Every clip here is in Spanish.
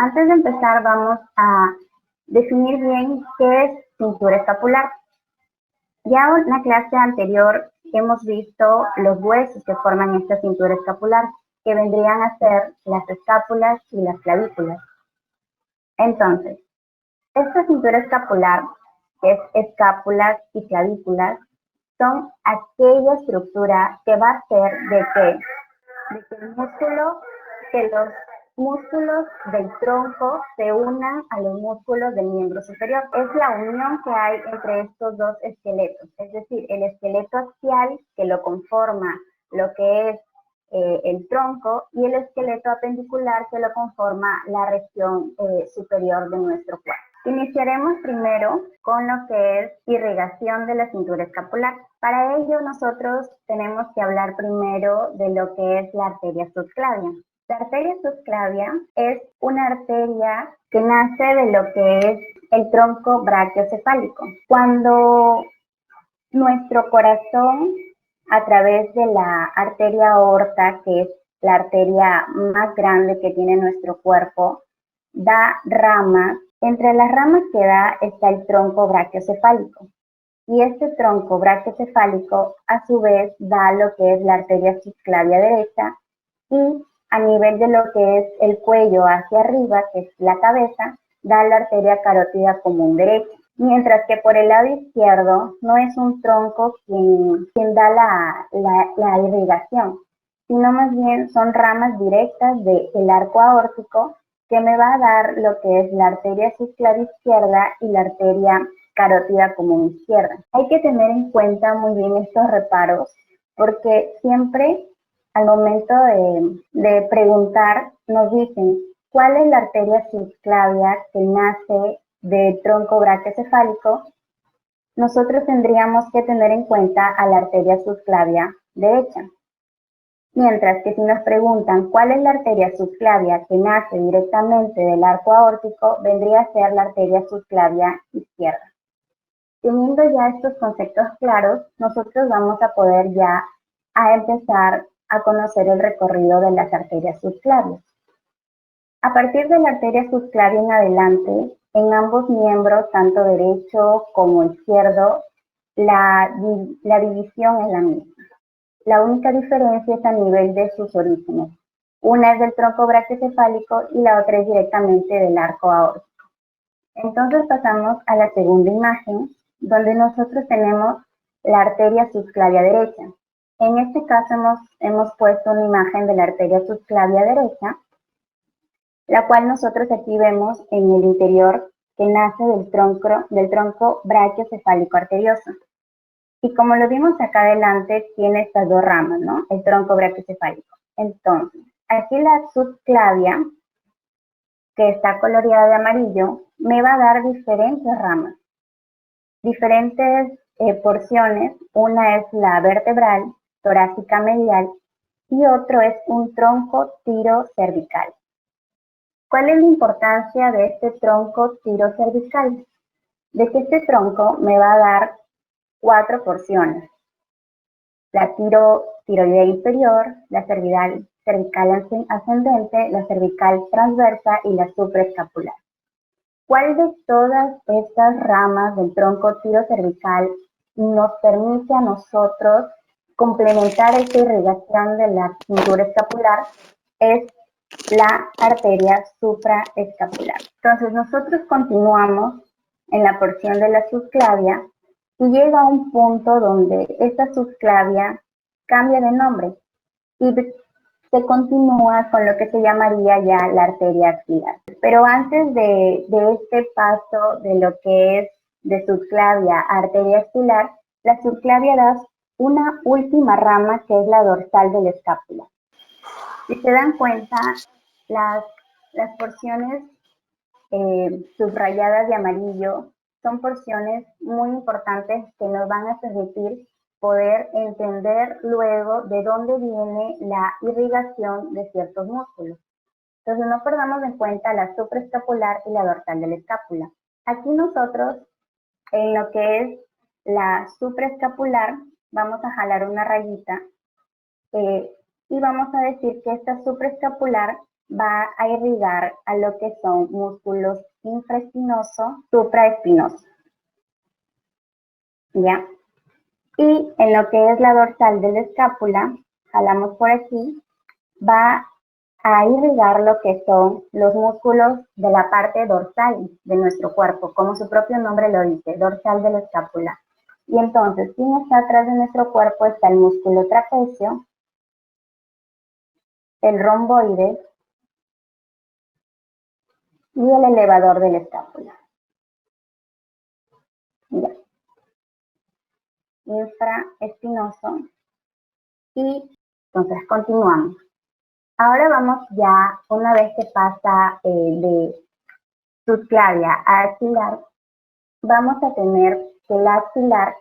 Antes de empezar, vamos a definir bien qué es cintura escapular. Ya en la clase anterior hemos visto los huesos que forman esta cintura escapular, que vendrían a ser las escápulas y las clavículas. Entonces, esta cintura escapular, que es escápulas y clavículas, son aquella estructura que va a hacer que los músculos del tronco se unan a los músculos del miembro superior. Es la unión que hay entre estos dos esqueletos, es decir, el esqueleto axial que lo conforma lo que es el tronco y el esqueleto apendicular que lo conforma la región superior de nuestro cuerpo. Iniciaremos primero con lo que es irrigación de la cintura escapular. Para ello nosotros tenemos que hablar primero de lo que es la arteria subclavia. La arteria subclavia es una arteria que nace de lo que es el tronco brachiocefálico. Cuando nuestro corazón, a través de la arteria aorta, que es la arteria más grande que tiene nuestro cuerpo, da ramas. Entre las ramas que da está el tronco brachiocefálico. Y este tronco brachiocefálico, a su vez, da lo que es la arteria subclavia derecha y a nivel de lo que es el cuello hacia arriba, que es la cabeza, da la arteria carótida común derecha. Mientras que por el lado izquierdo no es un tronco quien da la irrigación, sino más bien son ramas directas del arco aórtico que me va a dar lo que es la arteria subclavia izquierda y la arteria carótida común izquierda. Hay que tener en cuenta muy bien estos reparos porque siempre al momento de preguntar nos dicen cuál es la arteria subclavia que nace del tronco brachiocefálico. Nosotros tendríamos que tener en cuenta a la arteria subclavia derecha. Mientras que si nos preguntan cuál es la arteria subclavia que nace directamente del arco aórtico, vendría a ser la arteria subclavia izquierda. Teniendo ya estos conceptos claros, nosotros vamos a poder ya a empezar a conocer el recorrido de las arterias subclavias. A partir de la arteria subclavia en adelante, en ambos miembros, tanto derecho como izquierdo, la división es la misma. La única diferencia es a nivel de sus orígenes. Una es del tronco brachiocefálico y la otra es directamente del arco aórtico. Entonces pasamos a la segunda imagen, donde nosotros tenemos la arteria subclavia derecha. En este caso hemos puesto una imagen de la arteria subclavia derecha, la cual nosotros aquí vemos en el interior que nace del tronco brachiocefálico arterioso. Y como lo vimos acá adelante, tiene estas dos ramas, ¿no? El tronco brachiocefálico. Entonces, aquí la subclavia, que está coloreada de amarillo, me va a dar diferentes ramas, diferentes porciones. Una es la vertebral, torácica medial, y otro es un tronco tirocervical. ¿Cuál es la importancia de este tronco tirocervical? De que este tronco me va a dar 4 porciones. La tiroidea inferior, la cervical ascendente, la cervical transversa y la supraescapular. ¿Cuál de todas estas ramas del tronco tirocervical nos permite a nosotros complementar esta irrigación de la cintura escapular? Es la arteria supraescapular. Entonces nosotros continuamos en la porción de la subclavia y llega a un punto donde esta subclavia cambia de nombre y se continúa con lo que se llamaría ya la arteria axilar. Pero antes de este paso de lo que es de subclavia a arteria axilar, la subclavia da una última rama que es la dorsal de la escápula. Si se dan cuenta, las porciones subrayadas de amarillo son porciones muy importantes que nos van a permitir poder entender luego de dónde viene la irrigación de ciertos músculos. Entonces no perdamos en cuenta la supraescapular y la dorsal de la escápula. Aquí nosotros, en lo que es la supraescapular, vamos a jalar una rayita y vamos a decir que esta supraescapular va a irrigar a lo que son músculos infraespinoso, supraespinoso. ¿Ya? Y en lo que es la dorsal de la escápula, jalamos por aquí, va a irrigar lo que son los músculos de la parte dorsal de nuestro cuerpo, como su propio nombre lo dice, dorsal de la escápula. Y entonces, ¿quién está atrás de nuestro cuerpo? Está el músculo trapecio, el romboide y el elevador de la escápula. Ya. Infraespinoso. Y entonces continuamos. Ahora vamos ya, una vez que pasa de subclavia a axilar, vamos a tener que la axilar,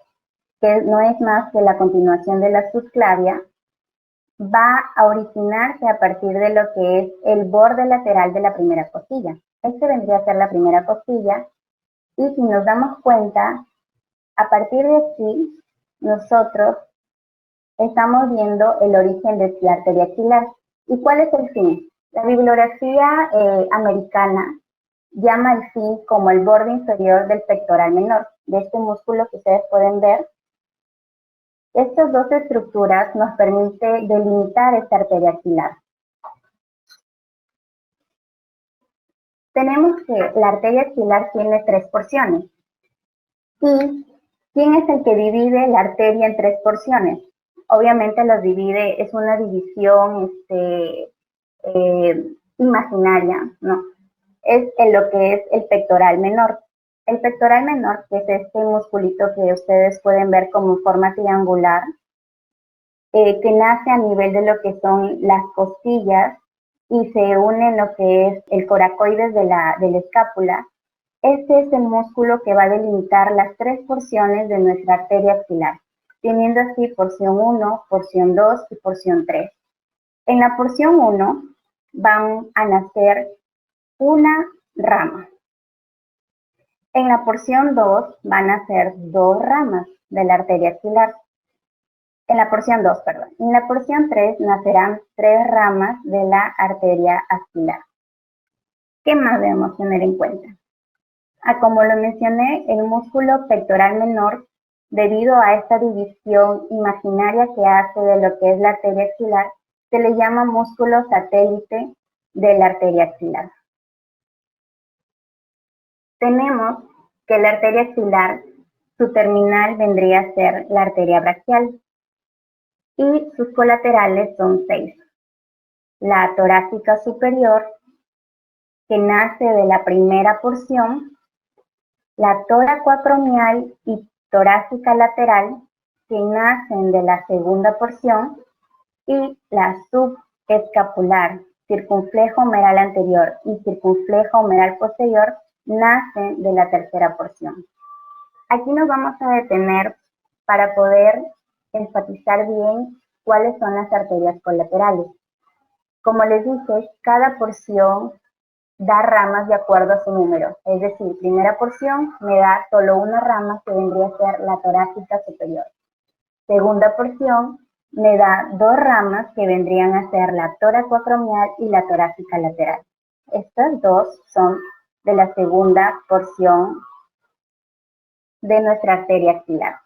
que no es más que la continuación de la subclavia, va a originarse a partir de lo que es el borde lateral de la primera costilla. Este vendría a ser la primera costilla y si nos damos cuenta, a partir de aquí, nosotros estamos viendo el origen de la arteria axilar. ¿Y cuál es el fin? La bibliografía americana llama el fin como el borde inferior del pectoral menor, de este músculo que ustedes pueden ver. Estas dos estructuras nos permiten delimitar esta arteria axilar. Tenemos que la arteria axilar tiene 3 porciones. ¿Y quién es el que divide la arteria en 3 porciones? Obviamente los divide, es una división imaginaria, ¿no? Es en lo que es el pectoral menor. El pectoral menor, que es este musculito que ustedes pueden ver como forma triangular, que nace a nivel de lo que son las costillas y se une en lo que es el coracoides de la escápula. Este es el músculo que va a delimitar las 3 porciones de nuestra arteria axilar, teniendo así porción 1, porción 2 y porción 3. En la porción 1 van a nacer una rama. En la porción 2 van a ser 2 ramas de la arteria axilar. En la porción 2, perdón. En la porción 3 nacerán 3 ramas de la arteria axilar. ¿Qué más debemos tener en cuenta? Como lo mencioné, el músculo pectoral menor, debido a esta división imaginaria que hace de lo que es la arteria axilar, se le llama músculo satélite de la arteria axilar. Tenemos que la arteria axilar, su terminal vendría a ser la arteria braquial y sus colaterales son 6. La torácica superior, que nace de la primera porción, la toracoacromial y torácica lateral, que nacen de la segunda porción, y la subescapular, circunflejo humeral anterior y circunflejo humeral posterior, nacen de la tercera porción. Aquí nos vamos a detener para poder enfatizar bien cuáles son las arterias colaterales. Como les dije, cada porción da ramas de acuerdo a su número. Es decir, primera porción me da solo una rama que vendría a ser la torácica superior. Segunda porción me da 2 ramas que vendrían a ser la toracoacromial y la torácica lateral. Estas 2 son de la segunda porción de nuestra arteria axilar.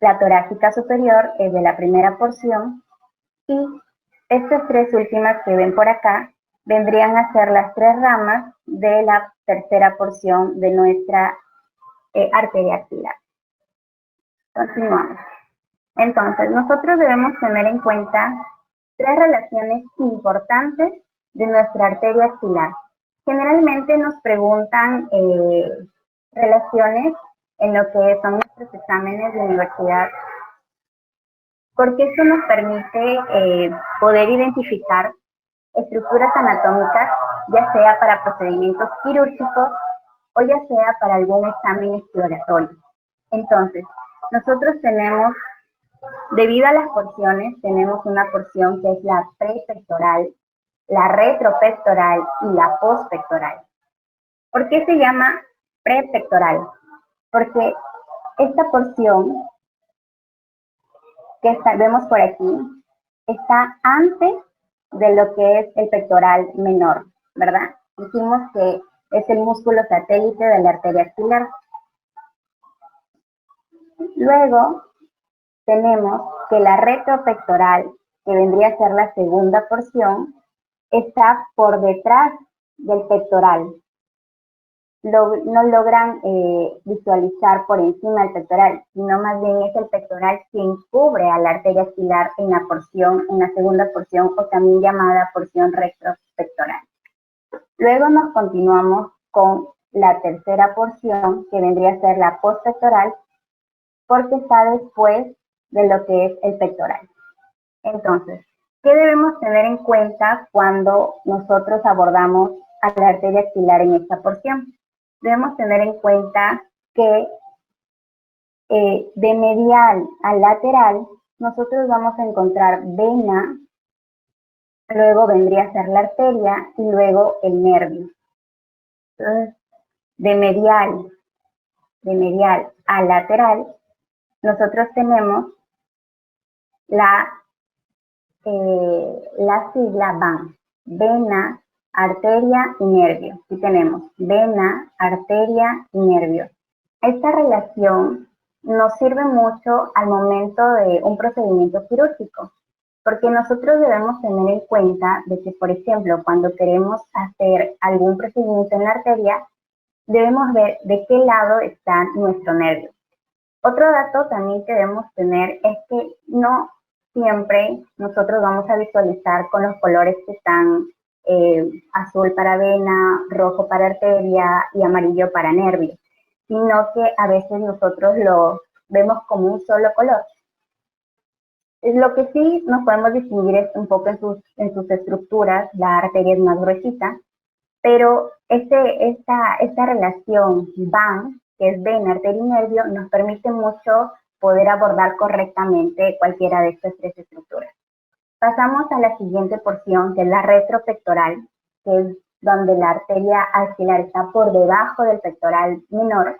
La torácica superior es de la primera porción y estas 3 últimas que ven por acá vendrían a ser las 3 ramas de la tercera porción de nuestra arteria axilar. Continuamos. Entonces, nosotros debemos tener en cuenta 3 relaciones importantes de nuestra arteria axilar. Generalmente nos preguntan relaciones en lo que son nuestros exámenes de universidad, porque esto nos permite poder identificar estructuras anatómicas, ya sea para procedimientos quirúrgicos o ya sea para algún examen exploratorio. Entonces, nosotros tenemos, debido a las porciones, tenemos una porción que es la prepectoral, la retropectoral y la postpectoral. ¿Por qué se llama prepectoral? Porque esta porción que vemos por aquí está antes de lo que es el pectoral menor, ¿verdad? Dijimos que es el músculo satélite de la arteria axilar. Luego tenemos que la retropectoral, que vendría a ser la segunda porción, está por detrás del pectoral. No logran visualizar por encima del pectoral, sino más bien es el pectoral quien cubre a la arteria axilar en la segunda porción, o también llamada porción retropectoral. Luego nos continuamos con la tercera porción, que vendría a ser la postpectoral, porque está después de lo que es el pectoral. Entonces, ¿qué debemos tener en cuenta cuando nosotros abordamos a la arteria axilar en esta porción? Debemos tener en cuenta que de medial a lateral nosotros vamos a encontrar vena, luego vendría a ser la arteria y luego el nervio. Entonces, de medial a lateral, nosotros tenemos la sigla VAN, vena, arteria y nervio. Aquí tenemos vena, arteria y nervio. Esta relación nos sirve mucho al momento de un procedimiento quirúrgico, porque nosotros debemos tener en cuenta de que, por ejemplo, cuando queremos hacer algún procedimiento en la arteria, debemos ver de qué lado está nuestro nervio. Otro dato también que debemos tener es que no siempre nosotros vamos a visualizar con los colores que están azul para vena, rojo para arteria y amarillo para nervio, sino que a veces nosotros lo vemos como un solo color. Lo que sí nos podemos distinguir es un poco en sus estructuras, la arteria es más gruesita, pero esta relación VAN, que es vena, arteria y nervio, nos permite mucho poder abordar correctamente cualquiera de estas tres estructuras. Pasamos a la siguiente porción, que es la retropectoral, que es donde la arteria axilar está por debajo del pectoral menor.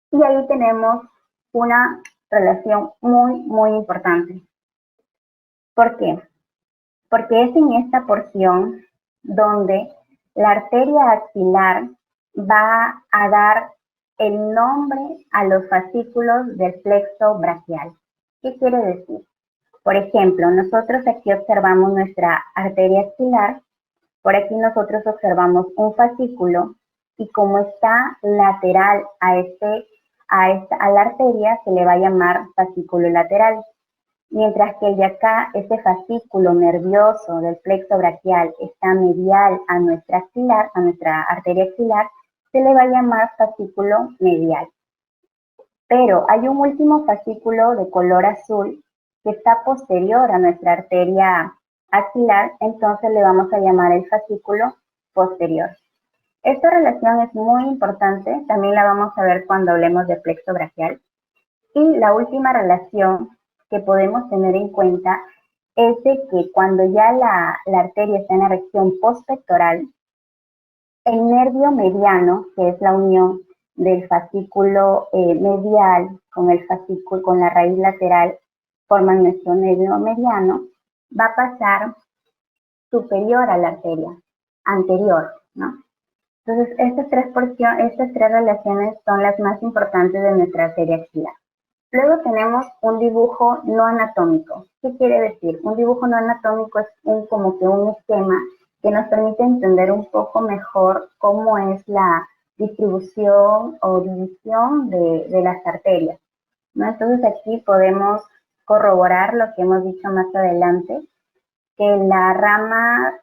Y ahí tenemos una relación muy, muy importante. ¿Por qué? Porque es en esta porción donde la arteria axilar va a dar el nombre a los fascículos del plexo braquial. ¿Qué quiere decir? Por ejemplo, nosotros aquí observamos nuestra arteria axilar, por aquí nosotros observamos un fascículo y como está lateral a la arteria, se le va a llamar fascículo lateral. Mientras que el de acá, ese fascículo nervioso del plexo braquial está medial a nuestra axilar, a nuestra arteria axilar, se le va a llamar fascículo medial. Pero hay un último fascículo de color azul que está posterior a nuestra arteria axilar, entonces le vamos a llamar el fascículo posterior. Esta relación es muy importante, también la vamos a ver cuando hablemos de plexo braquial. Y la última relación que podemos tener en cuenta es de que cuando ya la arteria está en la región postpectoral, el nervio mediano, que es la unión del fascículo medial con el fascículo, con la raíz lateral, forman nuestro nervio mediano, va a pasar superior a la arteria, anterior, ¿no? Entonces, estas tres relaciones son las más importantes de nuestra arteria axilar. Luego tenemos un dibujo no anatómico. ¿Qué quiere decir? Un dibujo no anatómico es como que un esquema que nos permite entender un poco mejor cómo es la distribución o división de las arterias, ¿no? Entonces aquí podemos corroborar lo que hemos dicho más adelante, que la rama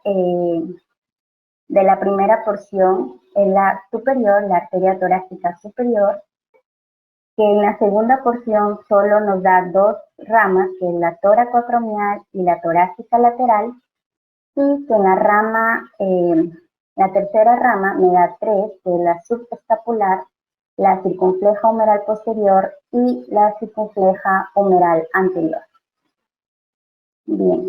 de la primera porción es la superior, la arteria torácica superior, que en la segunda porción solo nos da dos ramas, que es la toracoacromial y la torácica lateral, y que en la rama, la tercera rama me da tres, que es la subescapular, la circunfleja humeral posterior y la circunfleja humeral anterior. Bien.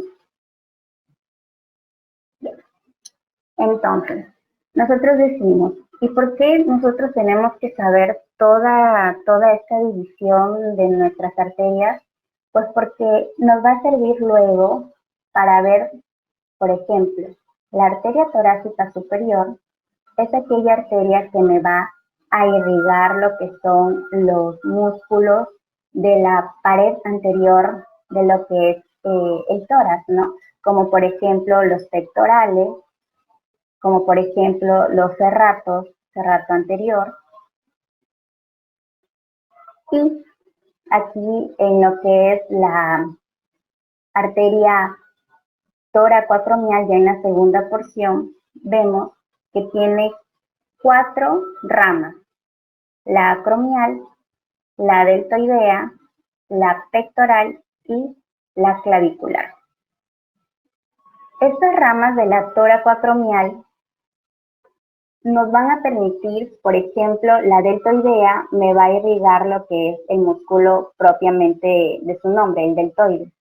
Entonces, nosotros decimos, ¿y por qué nosotros tenemos que saber toda esta división de nuestras arterias? Pues porque nos va a servir luego para ver Por ejemplo, la arteria torácica superior es aquella arteria que me va a irrigar lo que son los músculos de la pared anterior de lo que es el tórax, ¿no? Como por ejemplo los pectorales, como por ejemplo los serratos, serrato anterior. Y aquí en lo que es la arteria tóracoacromial, ya en la segunda porción, vemos que tiene 4 ramas: la acromial, la deltoidea, la pectoral y la clavicular. Estas ramas de la tóracoacromial nos van a permitir, por ejemplo, la deltoidea me va a irrigar lo que es el músculo propiamente de su nombre, el deltoide.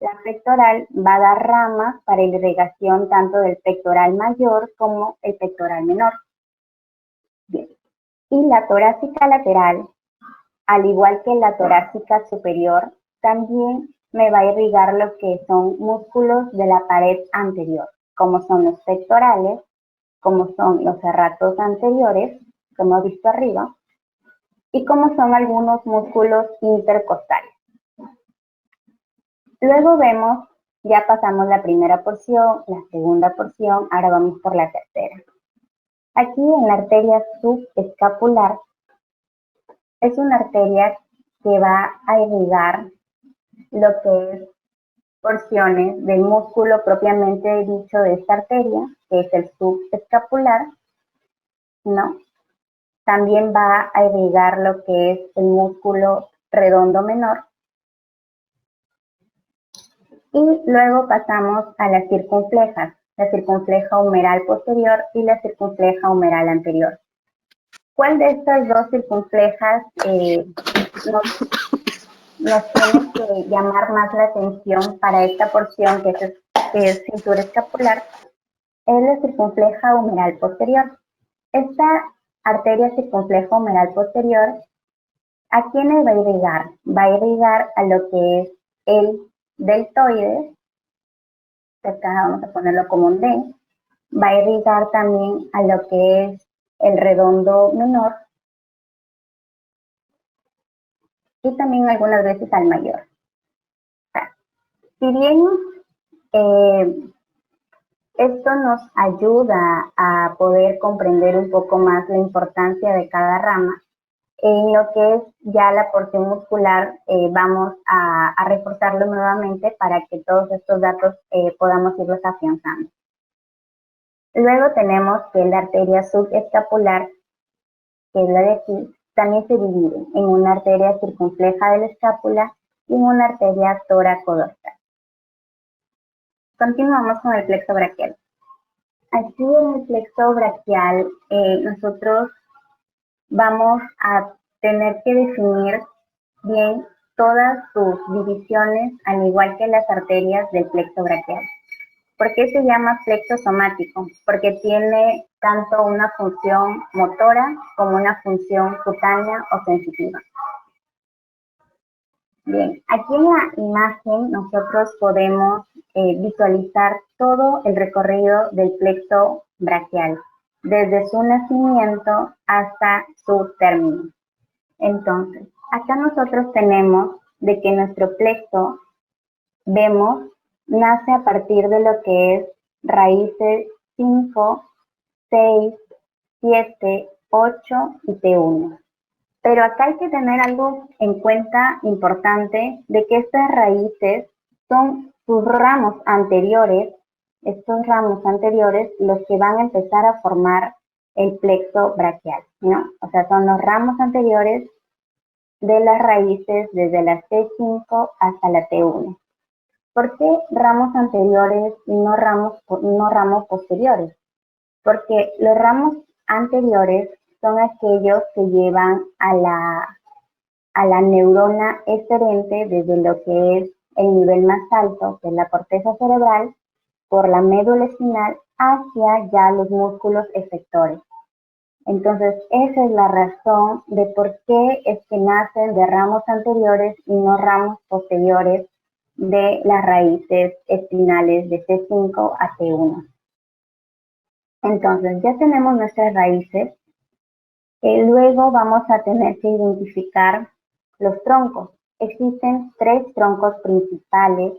La pectoral va a dar ramas para la irrigación tanto del pectoral mayor como el pectoral menor. Bien. Y la torácica lateral, al igual que la torácica superior, también me va a irrigar lo que son músculos de la pared anterior, como son los pectorales, como son los serratos anteriores, como he visto arriba, y como son algunos músculos intercostales. Luego vemos, ya pasamos la primera porción, la segunda porción, ahora vamos por la tercera. Aquí en la arteria subescapular es una arteria que va a irrigar lo que es porciones del músculo propiamente dicho de esta arteria, que es el subescapular, ¿no? También va a irrigar lo que es el músculo redondo menor. Y luego pasamos a las circunflejas, la circunfleja humeral posterior y la circunfleja humeral anterior. ¿Cuál de estas dos circunflejas nos tiene que llamar más la atención para esta porción que es cintura escapular? Es la circunfleja humeral posterior. Esta arteria circunfleja humeral posterior, ¿a quién va a irrigar? Va a irrigar a lo que es el deltoide, acá vamos a ponerlo como un D, va a irrigar también a lo que es el redondo menor y también algunas veces al mayor. O sea, si bien esto nos ayuda a poder comprender un poco más la importancia de cada rama, en lo que es ya la porción muscular, vamos a reforzarlo nuevamente para que todos estos datos podamos irlos afianzando. Luego tenemos que la arteria subescapular, que es la de aquí, también se divide en una arteria circunfleja de la escápula y en una arteria tóraco-dorsal. Continuamos con el plexo braquial. Aquí en el plexo braquial nosotros vamos a tener que definir bien todas sus divisiones, al igual que las arterias del plexo braquial. ¿Por qué se llama plexo somático? Porque tiene tanto una función motora como una función cutánea o sensitiva. Bien, aquí en la imagen nosotros podemos visualizar todo el recorrido del plexo braquial, desde su nacimiento hasta su término. Entonces, acá nosotros tenemos de que nuestro plexo, vemos, nace a partir de lo que es raíces 5, 6, 7, 8 y T1. Pero acá hay que tener algo en cuenta importante, de que estas raíces son sus ramos anteriores, estos ramos anteriores los que van a empezar a formar el plexo braquial, ¿no? O sea, son los ramos anteriores de las raíces desde la T5 hasta la T1. ¿Por qué ramos anteriores y no ramos posteriores? Porque los ramos anteriores son aquellos que llevan a la neurona eferente desde lo que es el nivel más alto, que es la corteza cerebral, por la médula espinal hacia ya los músculos efectores. Entonces, esa es la razón de por qué es que nacen de ramos anteriores y no ramos posteriores de las raíces espinales de C5 a C1. Entonces, ya tenemos nuestras raíces. Luego vamos a tener que identificar los troncos. Existen 3 troncos principales,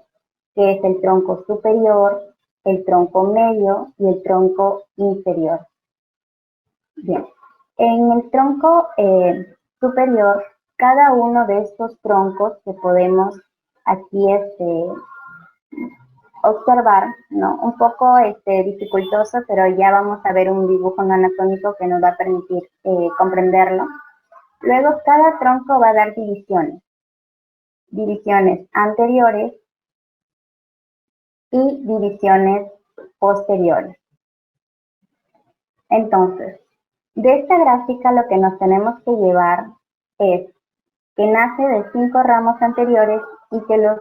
que es el tronco superior, el tronco medio y el tronco inferior. Bien, en el tronco superior, cada uno de estos troncos que podemos aquí observar, ¿no? Un poco dificultoso, pero ya vamos a ver un dibujo anatómico que nos va a permitir comprenderlo. Luego, cada tronco va a dar divisiones. Divisiones anteriores y divisiones posteriores. Entonces, de esta gráfica lo que nos tenemos que llevar es que nace de 5 ramos anteriores y que los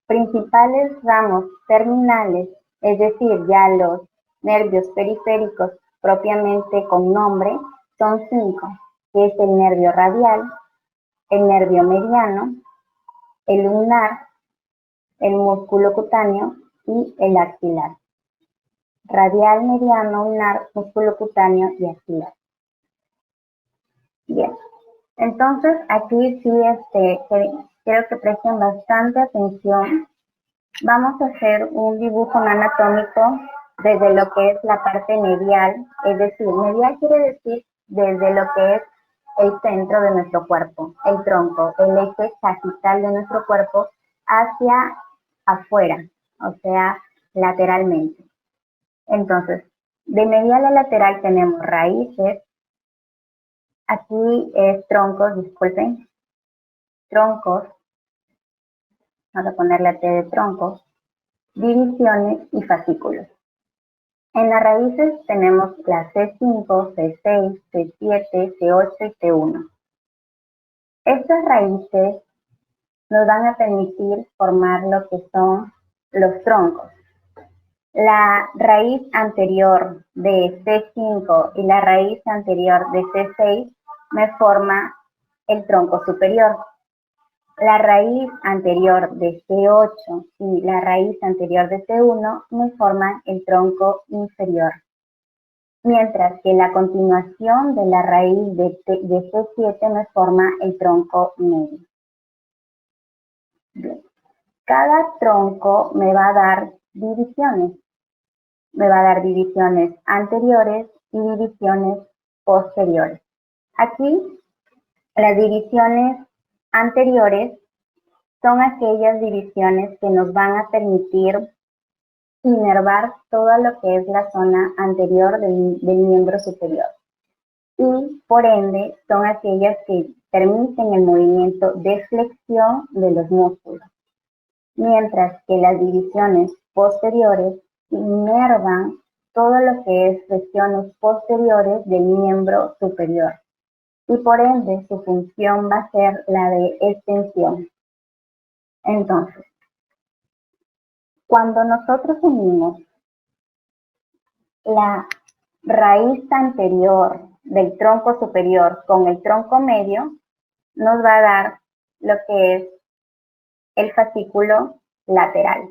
principales ramos terminales, es decir, ya los nervios periféricos propiamente con nombre, son 5, que es el nervio radial, el nervio mediano, el ulnar, el músculo cutáneo y el axilar. Radial, mediano, ulnar, músculo cutáneo y axilar. Bien, entonces aquí sí quiero que presten bastante atención. Vamos a hacer un dibujo anatómico desde lo que es la parte medial, es decir, medial quiere decir desde lo que es el centro de nuestro cuerpo, el tronco, el eje sagital de nuestro cuerpo hacia afuera, o sea, lateralmente. Entonces, de medial a lateral tenemos raíces, aquí es troncos, disculpen, troncos, vamos a ponerle a T de troncos, divisiones y fascículos. En las raíces tenemos las C5, C6, C7, C8 y C1. Estas raíces nos van a permitir formar lo que son los troncos. La raíz anterior de C5 y la raíz anterior de C6 me forma el tronco superior. La raíz anterior de C8 y la raíz anterior de C1 me forman el tronco inferior. Mientras que la continuación de la raíz de C7 me forma el tronco medio. Bien. Cada tronco me va a dar divisiones. Me va a dar divisiones anteriores y divisiones posteriores. Aquí, las divisiones anteriores son aquellas divisiones que nos van a permitir inervar todo lo que es la zona anterior del miembro superior. Y, por ende, son aquellas que permiten el movimiento de flexión de los músculos. Mientras que las divisiones posteriores inervan todo lo que es regiones posteriores del miembro superior y por ende su función va a ser la de extensión. Entonces, cuando nosotros unimos la raíz anterior del tronco superior con el tronco medio, nos va a dar lo que es el fascículo lateral.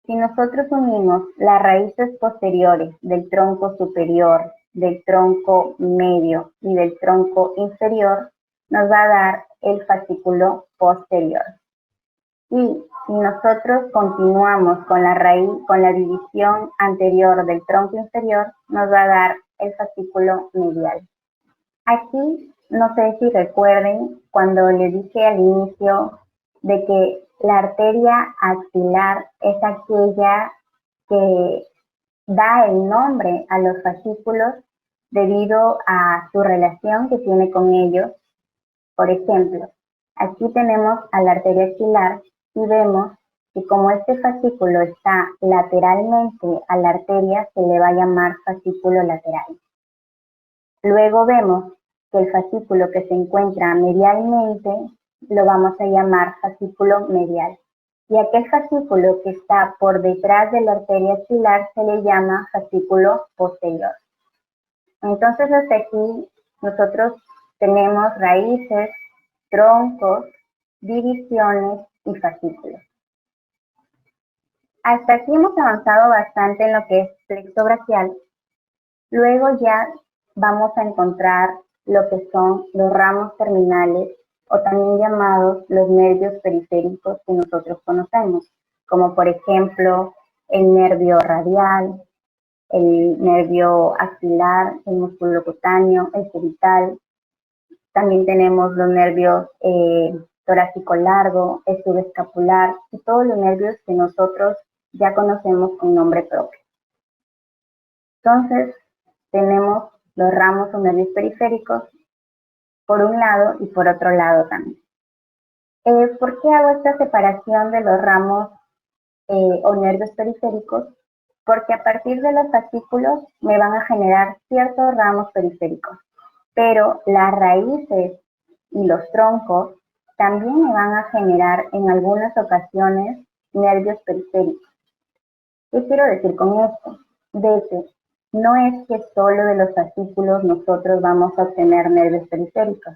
Si nosotros unimos las raíces posteriores del tronco superior, del tronco medio y del tronco inferior, nos va a dar el fascículo posterior. Y si nosotros continuamos con la raíz, con la división anterior del tronco inferior, nos va a dar el fascículo medial. Aquí, no sé si recuerden cuando les dije al inicio de que la arteria axilar es aquella que da el nombre a los fascículos debido a su relación que tiene con ellos. Por ejemplo, aquí tenemos a la arteria axilar y vemos que como este fascículo está lateralmente a la arteria, se le va a llamar fascículo lateral. Luego vemos que el fascículo que se encuentra medialmente lo vamos a llamar fascículo medial. Y aquel fascículo que está por detrás de la arteria axilar se le llama fascículo posterior. Entonces hasta aquí nosotros tenemos raíces, troncos, divisiones y fascículos. Hasta aquí hemos avanzado bastante en lo que es plexo braquial. Luego ya vamos a encontrar lo que son los ramos terminales o también llamados los nervios periféricos que nosotros conocemos, como por ejemplo el nervio radial, el nervio axilar, el músculo cutáneo, el cervical. También tenemos los nervios torácico largo, el subescapular y todos los nervios que nosotros ya conocemos con nombre propio. Entonces, tenemos los ramos o nervios periféricos por un lado y por otro lado también. ¿Por qué hago esta separación de los ramos o nervios periféricos? Porque a partir de los fascículos me van a generar ciertos ramos periféricos, pero las raíces y los troncos también me van a generar en algunas ocasiones nervios periféricos. ¿Qué quiero decir con esto? De que no es que solo de los fascículos nosotros vamos a obtener nervios periféricos,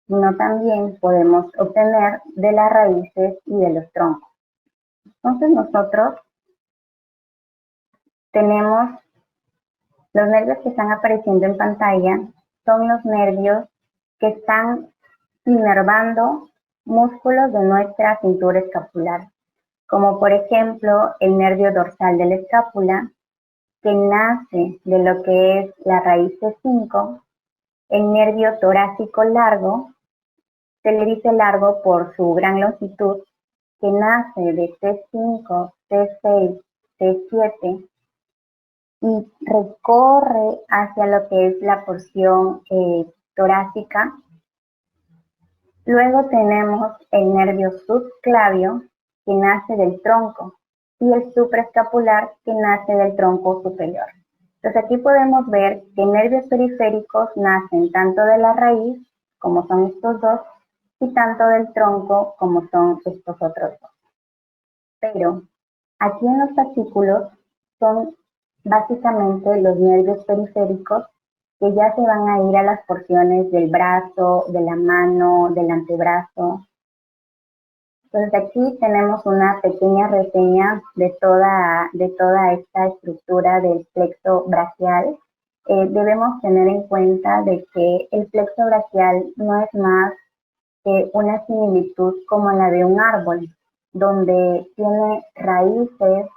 sino también podemos obtener de las raíces y de los troncos. Entonces nosotros tenemos los nervios que están apareciendo en pantalla, son los nervios que están inervando músculos de nuestra cintura escapular, como por ejemplo el nervio dorsal de la escápula, que nace de lo que es la raíz T5, el nervio torácico largo, se le dice largo por su gran longitud, que nace de T5, T6, T7 y recorre hacia lo que es la porción torácica. Luego tenemos el nervio subclavio, que nace del tronco, y el supraescapular, que nace del tronco superior. Entonces aquí podemos ver que nervios periféricos nacen tanto de la raíz, como son estos dos, y tanto del tronco, como son estos otros dos. Pero aquí en los fascículos son básicamente los nervios periféricos que ya se van a ir a las porciones del brazo, de la mano, del antebrazo. Entonces aquí tenemos una pequeña reseña de toda esta estructura del plexo braquial. Debemos tener en cuenta de que el plexo braquial no es más que una similitud como la de un árbol, donde tiene raíces,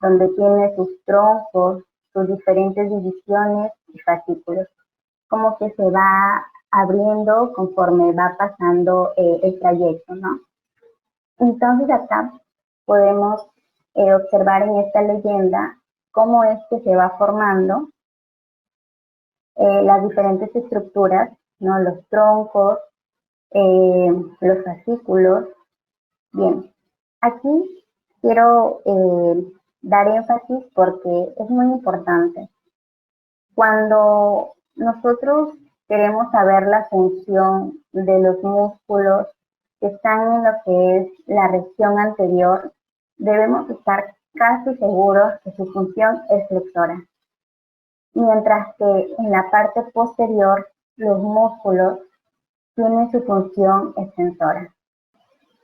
donde tiene sus troncos, sus diferentes divisiones y fascículos, como que se va abriendo conforme va pasando el trayecto, ¿no? Entonces acá podemos observar en esta leyenda cómo es que se va formando las diferentes estructuras, ¿no? Los troncos, los fascículos. Bien, aquí quiero dar énfasis porque es muy importante. Cuando nosotros queremos saber la función de los músculos que están en lo que es la región anterior, debemos estar casi seguros que su función es flexora, mientras que en la parte posterior los músculos tienen su función extensora.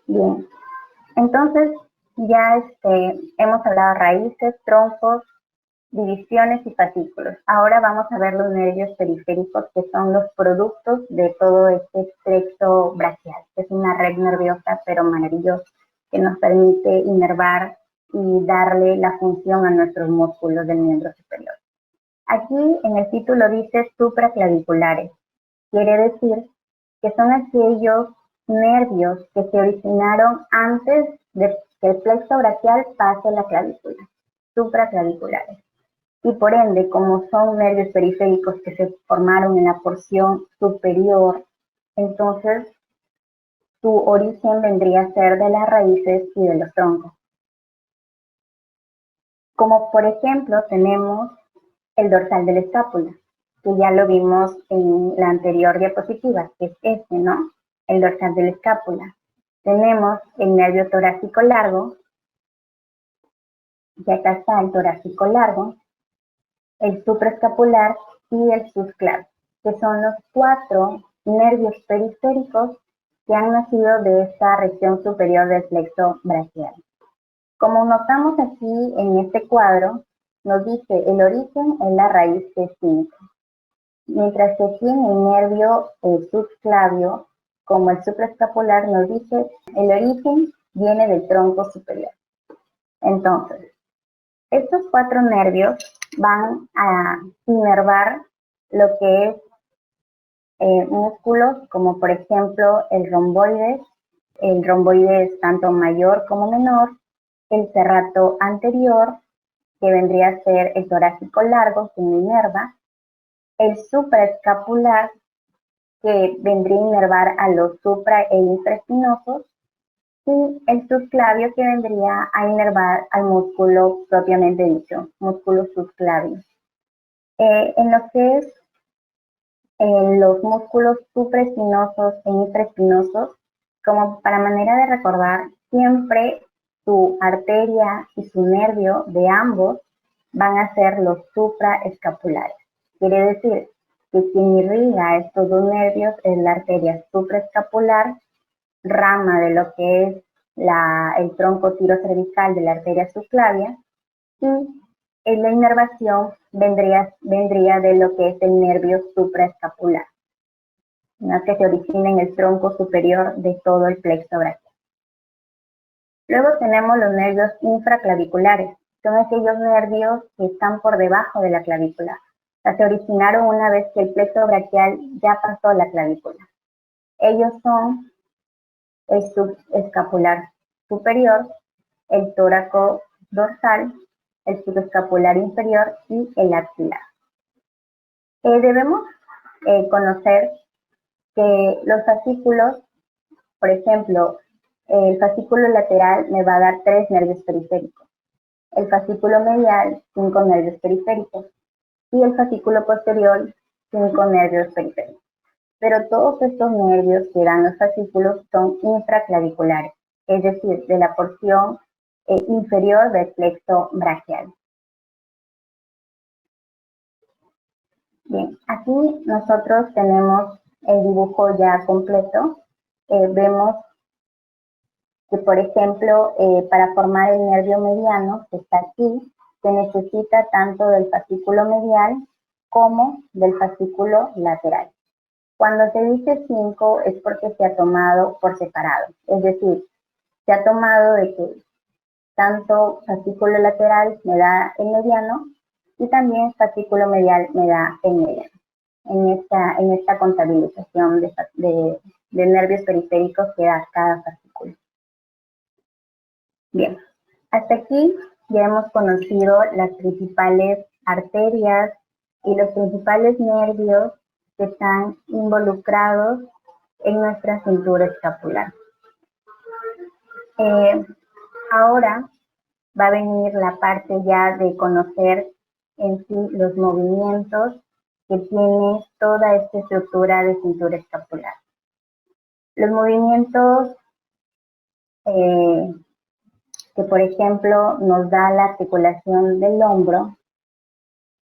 Bien, entonces ya hemos hablado de raíces, troncos, divisiones y fascículos. Ahora vamos a ver los nervios periféricos, que son los productos de todo este plexo braquial. Es una red nerviosa pero maravillosa que nos permite inervar y darle la función a nuestros músculos del miembro superior. Aquí en el título dice supraclaviculares. Quiere decir que son aquellos nervios que se originaron antes de que el plexo braquial pase a la clavícula, supraclaviculares. Y por ende, como son nervios periféricos que se formaron en la porción superior, entonces su origen vendría a ser de las raíces y de los troncos. Como por ejemplo tenemos el dorsal de la escápula, que ya lo vimos en la anterior diapositiva, que es este, ¿no? El dorsal de la escápula. Tenemos el nervio torácico largo, y acá está el torácico largo, el supraescapular y el subclavio, que son los 4 nervios periféricos que han nacido de esta región superior del plexo braquial. Como notamos aquí en este cuadro, nos dice el origen es la raíz de 5, mientras que aquí en el nervio subclavio, como el supraescapular, nos dice el origen viene del tronco superior. Entonces, estos 4 nervios van a inervar lo que es músculos como por ejemplo el romboides tanto mayor como menor, el serrato anterior, que vendría a ser el torácico largo, que me inerva, el supraescapular, que vendría a inervar a los supra e infraespinosos, y el subclavio, que vendría a inervar al músculo propiamente dicho, músculo subclavio. En lo que es los músculos supraespinosos e infraespinosos, como para manera de recordar, siempre su arteria y su nervio de ambos van a ser los supraescapulares. Quiere decir que quien irriga estos dos nervios es la arteria supraescapular, rama de lo que es el tronco tirocervical de la arteria subclavia, y la inervación vendría de lo que es el nervio supraescapular, ¿no?, que se origina en el tronco superior de todo el plexo braquial. Luego tenemos los nervios infraclaviculares. Son aquellos nervios que están por debajo de la clavícula. O sea, se originaron una vez que el plexo braquial ya pasó la clavícula. Ellos son el subescapular superior, el tóraco dorsal, el subescapular inferior y el axilar. Debemos conocer que los fascículos, por ejemplo, el fascículo lateral me va a dar 3 nervios periféricos, el fascículo medial 5 nervios periféricos y el fascículo posterior 5 nervios periféricos. Pero todos estos nervios que dan los fascículos son infraclaviculares, es decir, de la porción inferior del plexo braquial. Bien, aquí nosotros tenemos el dibujo ya completo. Vemos que, por ejemplo, para formar el nervio mediano, que está aquí, se necesita tanto del fascículo medial como del fascículo lateral. Cuando se dice 5 es porque se ha tomado por separado, es decir, se ha tomado de que tanto fascículo lateral me da el mediano y también fascículo medial me da el mediano. En esta contabilización de nervios periféricos que da cada fascículo. Bien, hasta aquí ya hemos conocido las principales arterias y los principales nervios que están involucrados en nuestra cintura escapular. Ahora va a venir la parte ya de conocer en sí los movimientos que tiene toda esta estructura de cintura escapular. Los movimientos que, por ejemplo, nos da la articulación del hombro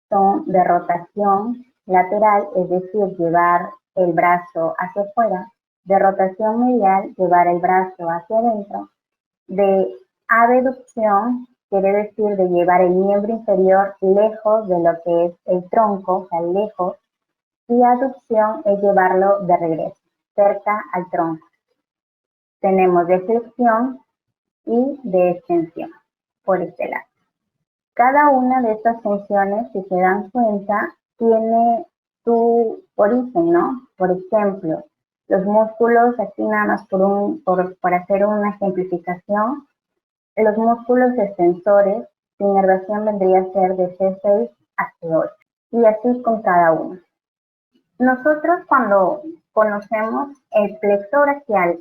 son de rotación lateral, es decir, llevar el brazo hacia afuera, de rotación medial, llevar el brazo hacia adentro, de abducción, quiere decir de llevar el miembro inferior lejos de lo que es el tronco, o sea, lejos, y aducción es llevarlo de regreso, cerca al tronco. Tenemos de flexión y de extensión por este lado. Cada una de estas funciones, si se dan cuenta, tiene su origen, ¿no? Por ejemplo, los músculos, aquí nada más por hacer una ejemplificación, los músculos extensores, su inervación vendría a ser de C6 a C8, y así con cada uno. Nosotros, cuando conocemos el plexo braquial,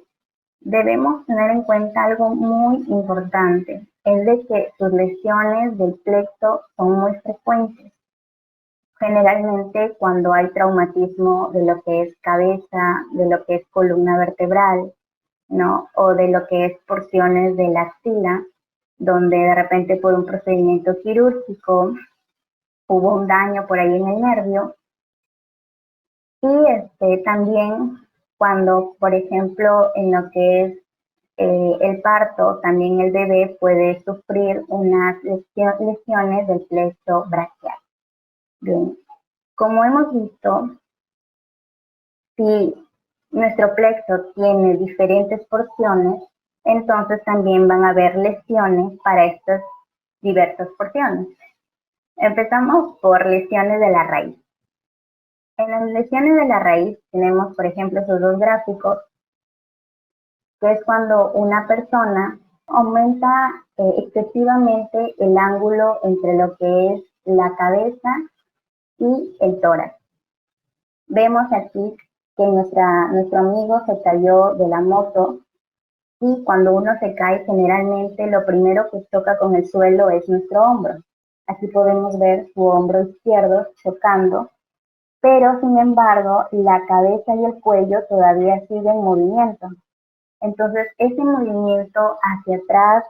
debemos tener en cuenta algo muy importante, es de que sus lesiones del plexo son muy frecuentes. Generalmente cuando hay traumatismo de lo que es cabeza, de lo que es columna vertebral, ¿no?, o de lo que es porciones de la axila, donde de repente por un procedimiento quirúrgico hubo un daño por ahí en el nervio. Y también cuando, por ejemplo, en lo que es el parto, también el bebé puede sufrir unas lesiones del plexo braquial. Bien, como hemos visto, si nuestro plexo tiene diferentes porciones, entonces también van a haber lesiones para estas diversas porciones. Empezamos por lesiones de la raíz. En las lesiones de la raíz tenemos, por ejemplo, esos dos gráficos, que es cuando una persona aumenta excesivamente el ángulo entre lo que es la cabeza y el tórax. Vemos aquí que nuestro amigo se cayó de la moto y cuando uno se cae generalmente lo primero que choca con el suelo es nuestro hombro. Aquí podemos ver su hombro izquierdo chocando, pero sin embargo la cabeza y el cuello todavía siguen en movimiento. Entonces ese movimiento hacia atrás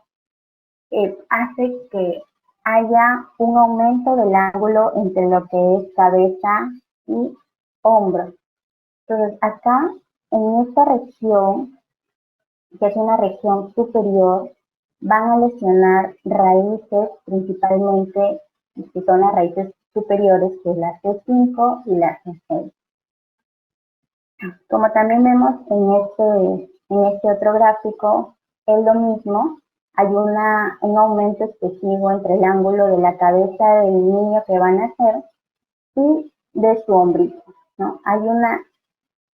hace que haya un aumento del ángulo entre lo que es cabeza y hombro. Entonces acá en esta región, que es una región superior, van a lesionar raíces principalmente, que son las raíces superiores, que es la C5 y la C6. Como también vemos en este otro gráfico, es lo mismo, hay un aumento excesivo entre el ángulo de la cabeza del niño que va a nacer y de su ombligo, ¿no? Hay una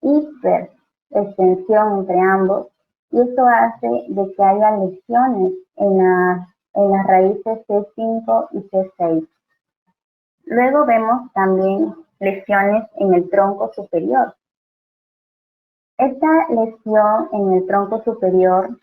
hiperextensión entre ambos y esto hace de que haya lesiones en las raíces C5 y C6. Luego vemos también lesiones en el tronco superior. Esta lesión en el tronco superior,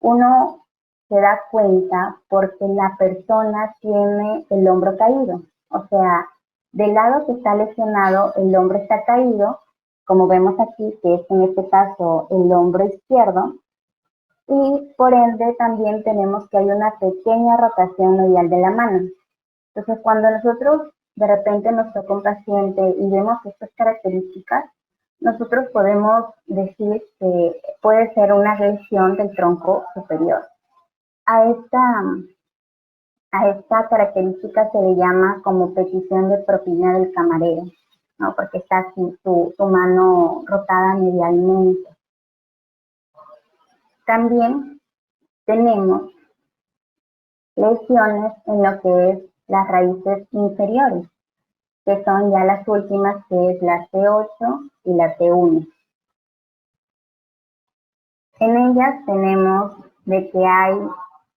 uno se da cuenta porque la persona tiene el hombro caído. O sea, del lado que está lesionado, el hombro está caído, como vemos aquí, que es en este caso el hombro izquierdo, y por ende también tenemos que hay una pequeña rotación medial de la mano. Entonces, cuando nosotros de repente nos toca un paciente y vemos estas características, nosotros podemos decir que puede ser una lesión del tronco superior. A esta característica se le llama como petición de propina del camarero, ¿no? Porque está así su mano rotada medialmente. También tenemos lesiones en lo que es las raíces inferiores, que son ya las últimas, que es la C8 y la T1. En ellas tenemos de que hay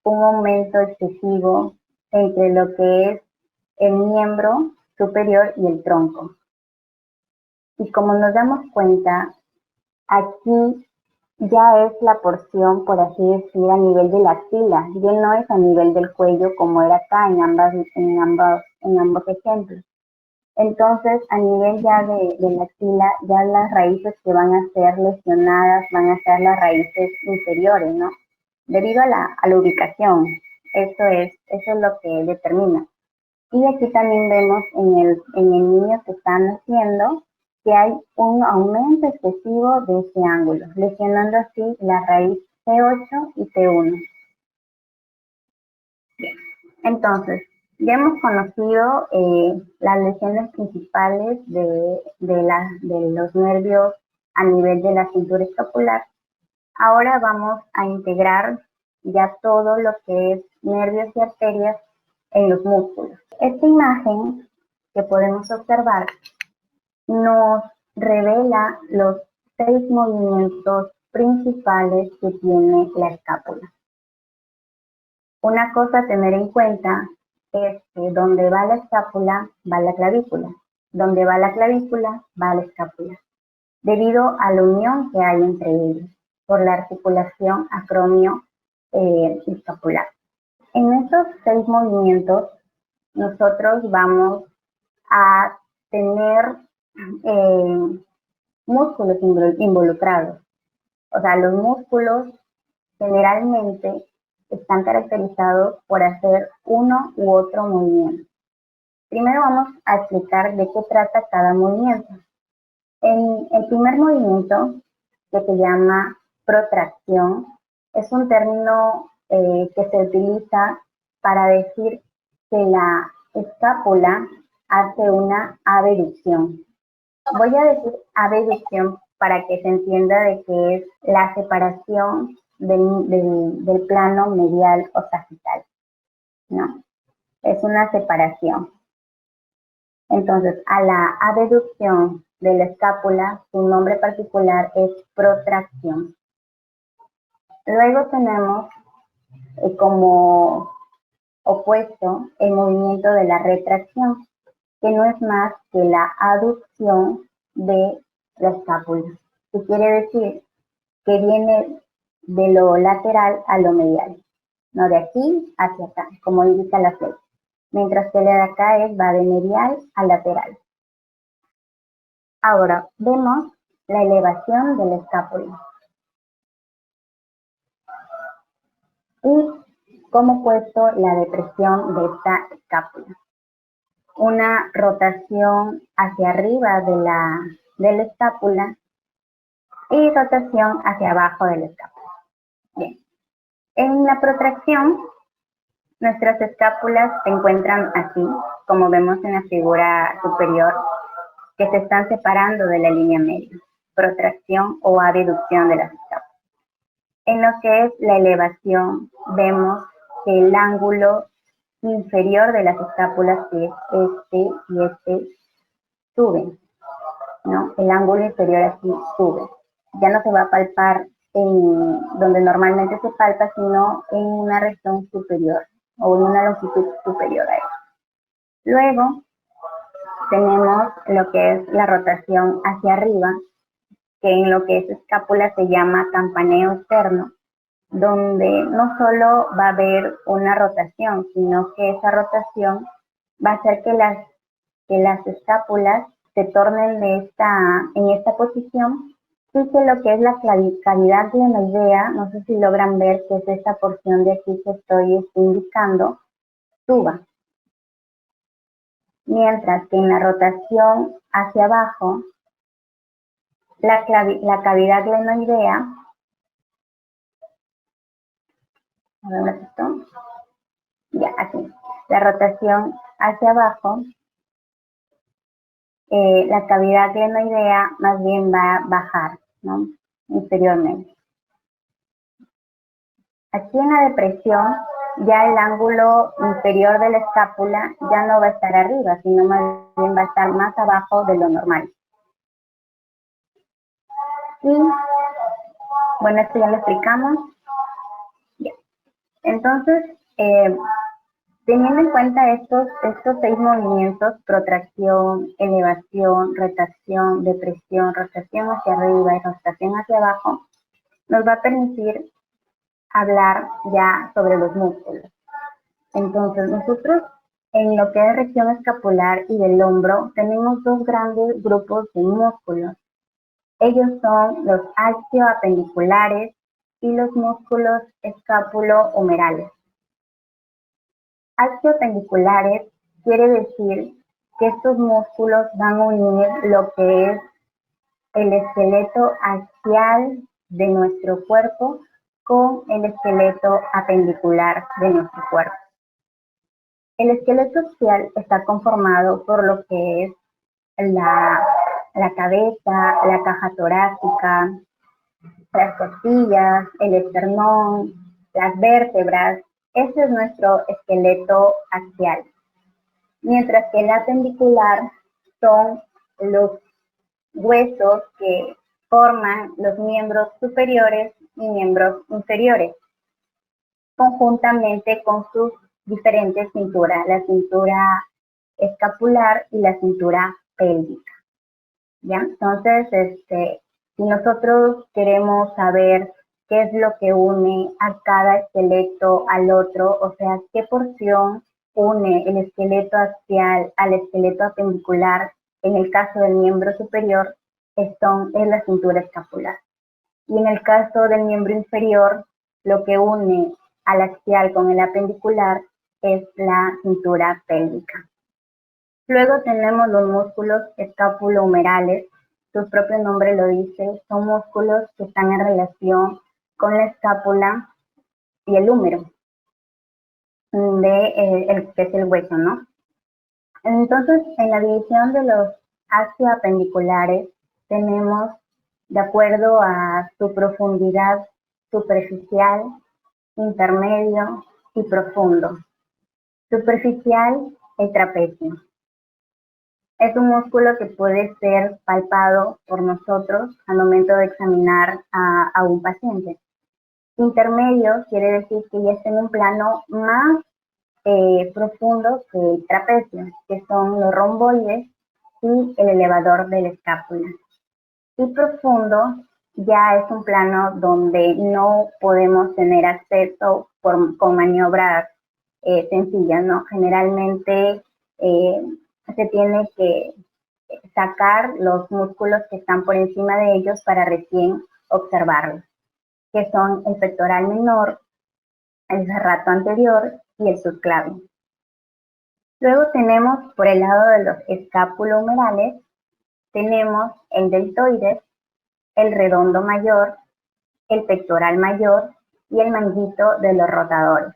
un aumento excesivo entre lo que es el miembro superior y el tronco. Y como nos damos cuenta, aquí ya es la porción, por así decir, a nivel de la axila, ya no es a nivel del cuello como era acá en ambos ejemplos. Entonces, a nivel ya de la axila, ya las raíces que van a ser lesionadas van a ser las raíces inferiores, ¿no? Debido a la ubicación, eso es lo que determina. Y aquí también vemos en el niño que está naciendo que hay un aumento excesivo de ese ángulo, lesionando así la raíz C8 y T1. Bien. Entonces, ya hemos conocido las lesiones principales de los nervios a nivel de la cintura escapular. Ahora vamos a integrar ya todo lo que es nervios y arterias en los músculos. Esta imagen que podemos observar nos revela los 6 movimientos principales que tiene la escápula. Una cosa a tener en cuenta es que donde va la escápula, va la clavícula. Donde va la clavícula, va la escápula. Debido a la unión que hay entre ellos, por la articulación acromio-escapular. En estos 6 movimientos, nosotros vamos a tener músculos involucrados. O sea, los músculos generalmente están caracterizados por hacer uno u otro movimiento. Primero vamos a explicar de qué trata cada movimiento. En el primer movimiento, que se llama protracción, Es un término que se utiliza para decir que la escápula hace una abducción. Voy a decir abducción para que se entienda de que es la separación del plano medial o sagital, ¿no? Es una separación. Entonces, a la abducción de la escápula, su nombre particular es protracción. Luego tenemos como opuesto el movimiento de la retracción, que no es más que la aducción de la escápula, que quiere decir que viene de lo lateral a lo medial, no de aquí hacia acá, como indica la flecha, mientras que la de acá va de medial a lateral. Ahora vemos la elevación de la escápula y como puesto la depresión de esta escápula. Una rotación hacia arriba de la escápula y rotación hacia abajo de la escápula. Bien. En la protracción, nuestras escápulas se encuentran así, como vemos en la figura superior, que se están separando de la línea media, protracción o abducción de las escápulas. En lo que es la elevación, vemos que el ángulo inferior de las escápulas, que es este y este, suben, ¿no? El ángulo inferior aquí sube. Ya no se va a palpar en donde normalmente se palpa, sino en una región superior o en una longitud superior a eso. Luego tenemos lo que es la rotación hacia arriba, que en lo que es escápula se llama campaneo externo, donde no solo va a haber una rotación, sino que esa rotación va a hacer que las escápulas se tornen en esta posición, y que lo que es la cavidad glenoidea, no sé si logran ver que es esta porción de aquí que estoy indicando, suba. Mientras que en la rotación hacia abajo, la cavidad glenoidea, a ver, esto, ya, aquí, la rotación hacia abajo, la cavidad glenoidea más bien va a bajar, ¿no? Inferiormente. Aquí en la depresión, ya el ángulo inferior de la escápula ya no va a estar arriba, sino más bien va a estar más abajo de lo normal. Y, bueno, esto ya lo explicamos. Ya. Entonces, teniendo en cuenta estos 6 movimientos, protracción, elevación, rotación, depresión, rotación hacia arriba y rotación hacia abajo, nos va a permitir hablar ya sobre los músculos. Entonces, nosotros en lo que es región escapular y del hombro tenemos 2 grandes grupos de músculos. Ellos son los axioapendiculares y los músculos escápulo-humerales. Axioapendiculares quiere decir que estos músculos van a unir lo que es el esqueleto axial de nuestro cuerpo con el esqueleto apendicular de nuestro cuerpo. El esqueleto axial está conformado por lo que es la cabeza, la caja torácica, las costillas, el esternón, las vértebras. Ese es nuestro esqueleto axial. Mientras que el apendicular son los huesos que forman los miembros superiores y miembros inferiores, conjuntamente con sus diferentes cinturas, la cintura escapular y la cintura pélvica. ¿Ya? Entonces, si nosotros queremos saber qué es lo que une a cada esqueleto al otro, o sea, qué porción une el esqueleto axial al esqueleto apendicular, en el caso del miembro superior, es la cintura escapular. Y en el caso del miembro inferior, lo que une al axial con el apendicular es la cintura pélvica. Luego tenemos los músculos escápulo-humerales. Su propio nombre lo dice, son músculos que están en relación con la escápula y el húmero que es el hueso, ¿no? Entonces, en la división de los ascioapendiculares tenemos, de acuerdo a su profundidad superficial, intermedio y profundo. Superficial, el trapecio. Es un músculo que puede ser palpado por nosotros al momento de examinar a un paciente. Intermedio quiere decir que ya está en un plano más profundo que el trapecio, que son los romboides y el elevador de la escápula. Y profundo ya es un plano donde no podemos tener acceso con maniobras sencillas, ¿no? Generalmente se tiene que sacar los músculos que están por encima de ellos para recién observarlos, que son el pectoral menor, el serrato anterior y el subclavio. Luego tenemos por el lado de los escápulo-humerales, tenemos el deltoides, el redondo mayor, el pectoral mayor y el manguito de los rotadores.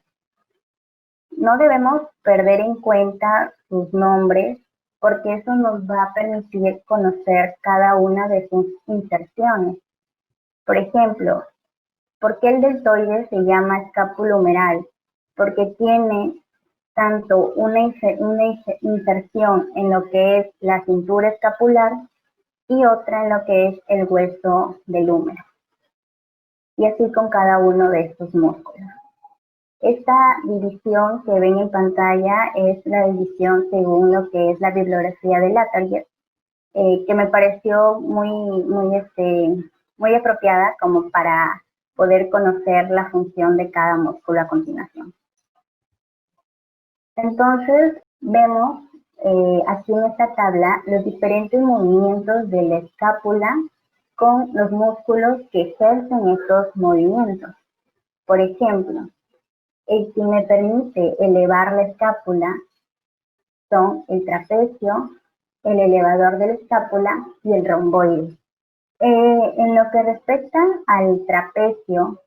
No debemos perder en cuenta sus nombres porque eso nos va a permitir conocer cada una de sus inserciones. Por ejemplo, ¿por qué el deltoide se llama escápulo humeral? Porque tiene tanto una inserción en lo que es la cintura escapular y otra en lo que es el hueso del húmero. Y así con cada uno de estos músculos. Esta división que ven en pantalla es la división según lo que es la bibliografía de Latarjet, que me pareció muy apropiada como para poder conocer la función de cada músculo a continuación. Entonces, vemos aquí en esta tabla los diferentes movimientos de la escápula con los músculos que ejercen estos movimientos. Por ejemplo, el que me permite elevar la escápula son el trapecio, el elevador de la escápula y el romboide. En lo que respecta al trapecio,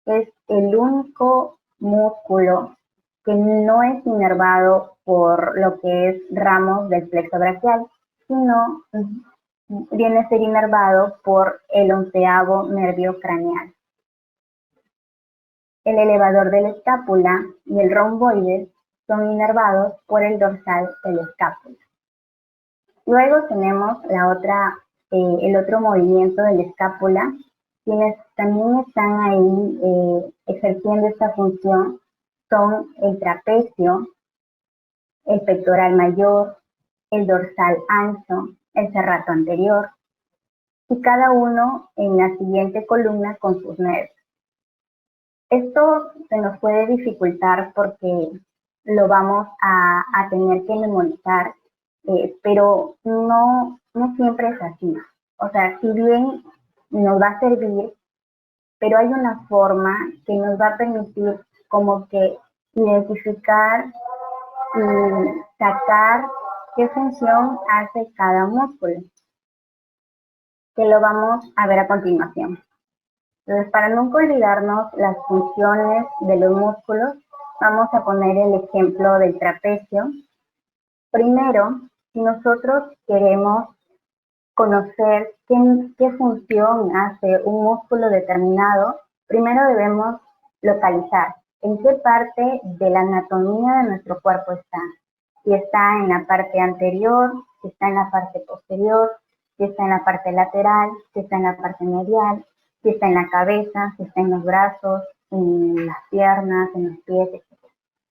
es el único músculo que no es inervado por lo que es ramos del plexo braquial, sino viene a ser inervado por el 11º nervio craneal. El elevador de la escápula y el romboide son inervados por el dorsal de la escápula. Luego tenemos el otro movimiento de la escápula, quienes también están ahí ejerciendo esta función son el trapecio, el pectoral mayor, el dorsal ancho, el serrato anterior, y cada uno en la siguiente columna con sus nervios. Esto se nos puede dificultar porque lo vamos a tener que memorizar, pero no siempre es así. O sea, si bien nos va a servir, pero hay una forma que nos va a permitir como que identificar y sacar qué función hace cada músculo, que lo vamos a ver a continuación. Entonces, para nunca olvidarnos las funciones de los músculos, vamos a poner el ejemplo del trapecio. Primero, si nosotros queremos conocer qué función hace un músculo determinado, primero debemos localizar en qué parte de la anatomía de nuestro cuerpo está. Si está en la parte anterior, si está en la parte posterior, si está en la parte lateral, si está en la parte medial, si está en la cabeza, si está en los brazos, en las piernas, en los pies, etc.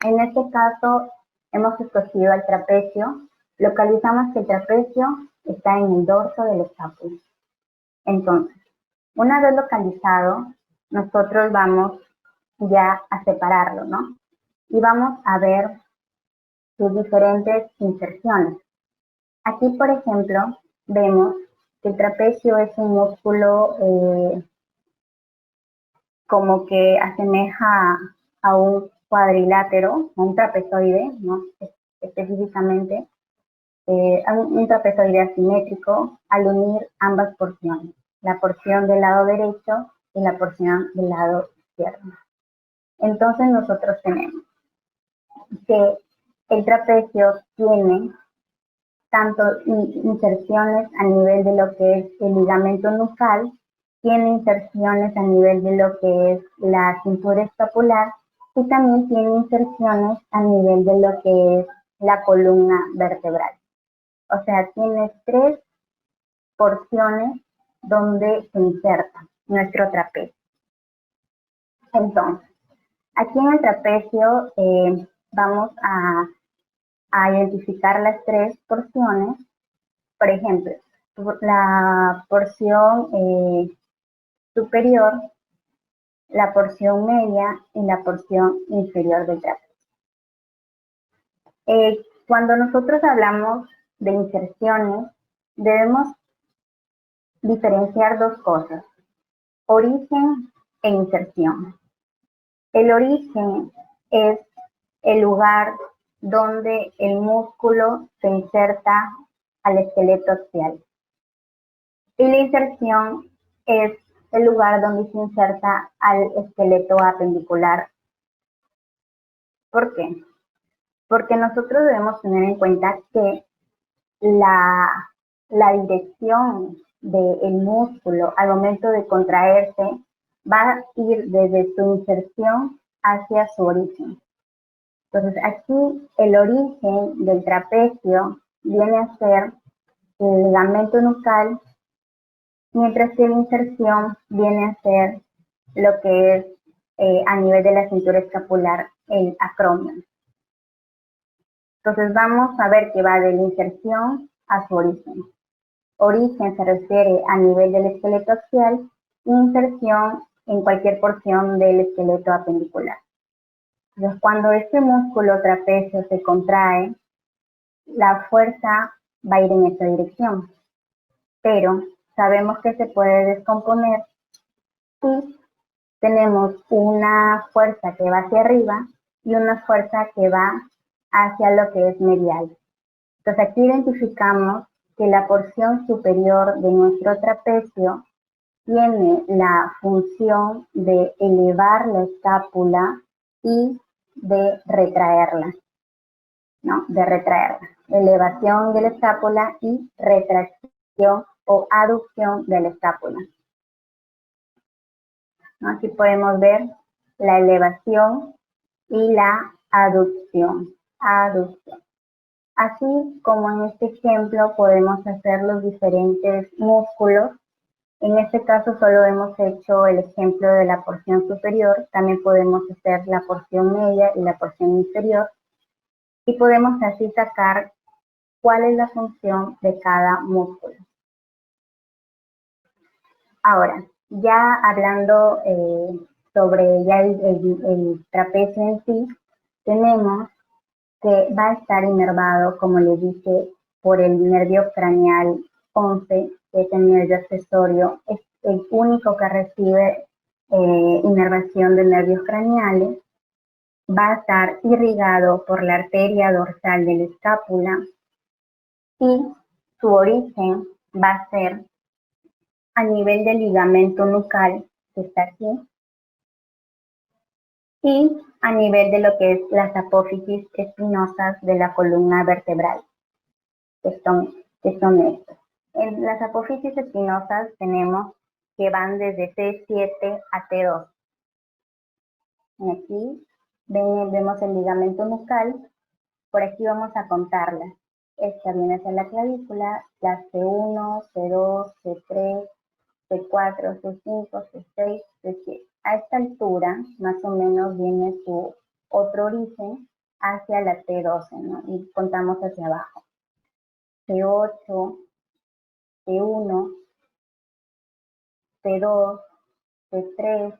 En este caso, hemos escogido el trapecio. Localizamos que el trapecio está en el dorso del escápula. Entonces, una vez localizado, nosotros vamos ya a separarlo, ¿no? Y vamos a ver sus diferentes inserciones. Aquí, por ejemplo, vemos que el trapecio es un músculo como que asemeja a un cuadrilátero, a un trapezoide, ¿no? Específicamente, un trapezoide asimétrico al unir ambas porciones, la porción del lado derecho y la porción del lado izquierdo. Entonces nosotros tenemos que el trapecio tiene tanto inserciones a nivel de lo que es el ligamento nucal, tiene inserciones a nivel de lo que es la cintura escapular y también tiene inserciones a nivel de lo que es la columna vertebral. O sea, tiene 3 porciones donde se inserta nuestro trapecio. Entonces, aquí en el trapecio vamos a identificar las 3 porciones. Por ejemplo, la porción superior, la porción media y la porción inferior del trapecio. Cuando nosotros hablamos de inserciones, debemos diferenciar 2 cosas: origen e inserción. El origen es el lugar donde el músculo se inserta al esqueleto axial. Y la inserción es el lugar donde se inserta al esqueleto apendicular. ¿Por qué? Porque nosotros debemos tener en cuenta que la dirección del músculo al momento de contraerse va a ir desde su inserción hacia su origen. Entonces aquí el origen del trapecio viene a ser el ligamento nucal, mientras que la inserción viene a ser lo que es a nivel de la cintura escapular, el acromio. Entonces vamos a ver que va de la inserción a su origen. Origen se refiere a nivel del esqueleto axial, inserción en cualquier porción del esqueleto apendicular. Entonces, cuando este músculo trapecio se contrae, la fuerza va a ir en esa dirección, pero sabemos que se puede descomponer si tenemos una fuerza que va hacia arriba y una fuerza que va hacia lo que es medial. Entonces aquí identificamos que la porción superior de nuestro trapecio tiene la función de elevar la escápula y de retraerla, ¿no? De retraerla. Elevación de la escápula y retracción o aducción de la escápula, ¿no? Aquí podemos ver la elevación y la aducción. Así como en este ejemplo podemos hacer los diferentes músculos. En este caso solo hemos hecho el ejemplo de la porción superior, también podemos hacer la porción media y la porción inferior y podemos así sacar cuál es la función de cada músculo. Ahora, ya hablando sobre ya el trapecio en sí, tenemos que va a estar inervado, como les dije, por el nervio craneal 11, que es el nervio accesorio, es el único que recibe inervación de nervios craneales. Va a estar irrigado por la arteria dorsal de la escápula y su origen va a ser a nivel del ligamento nucal, que está aquí, y a nivel de lo que es las apófisis espinosas de la columna vertebral, que son estas. En las apófisis espinosas tenemos que van desde T7 a T2. Aquí vemos el ligamento nucal, por aquí vamos a contarlas. Esta viene hacia la clavícula, las C1, C2, C3, C4, C5, C6, C7. A esta altura, más o menos, viene su otro origen hacia la T12, ¿no? Y contamos hacia abajo. C8, C1, C2, C3,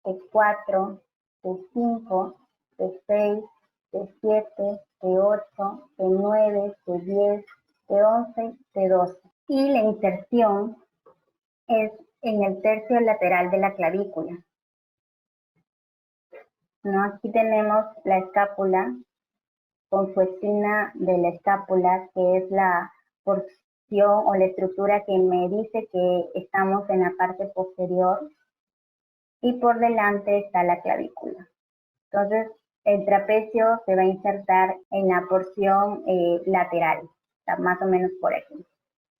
C4, C5, C6, C7, C8, C9, C10, C11, C12. Y la inserción es en el tercio lateral de la clavícula, ¿no? Aquí tenemos la escápula con su espina de la escápula, que es la porción o la estructura que me dice que estamos en la parte posterior y por delante está la clavícula. Entonces, el trapecio se va a insertar en la porción lateral, o sea, más o menos por aquí.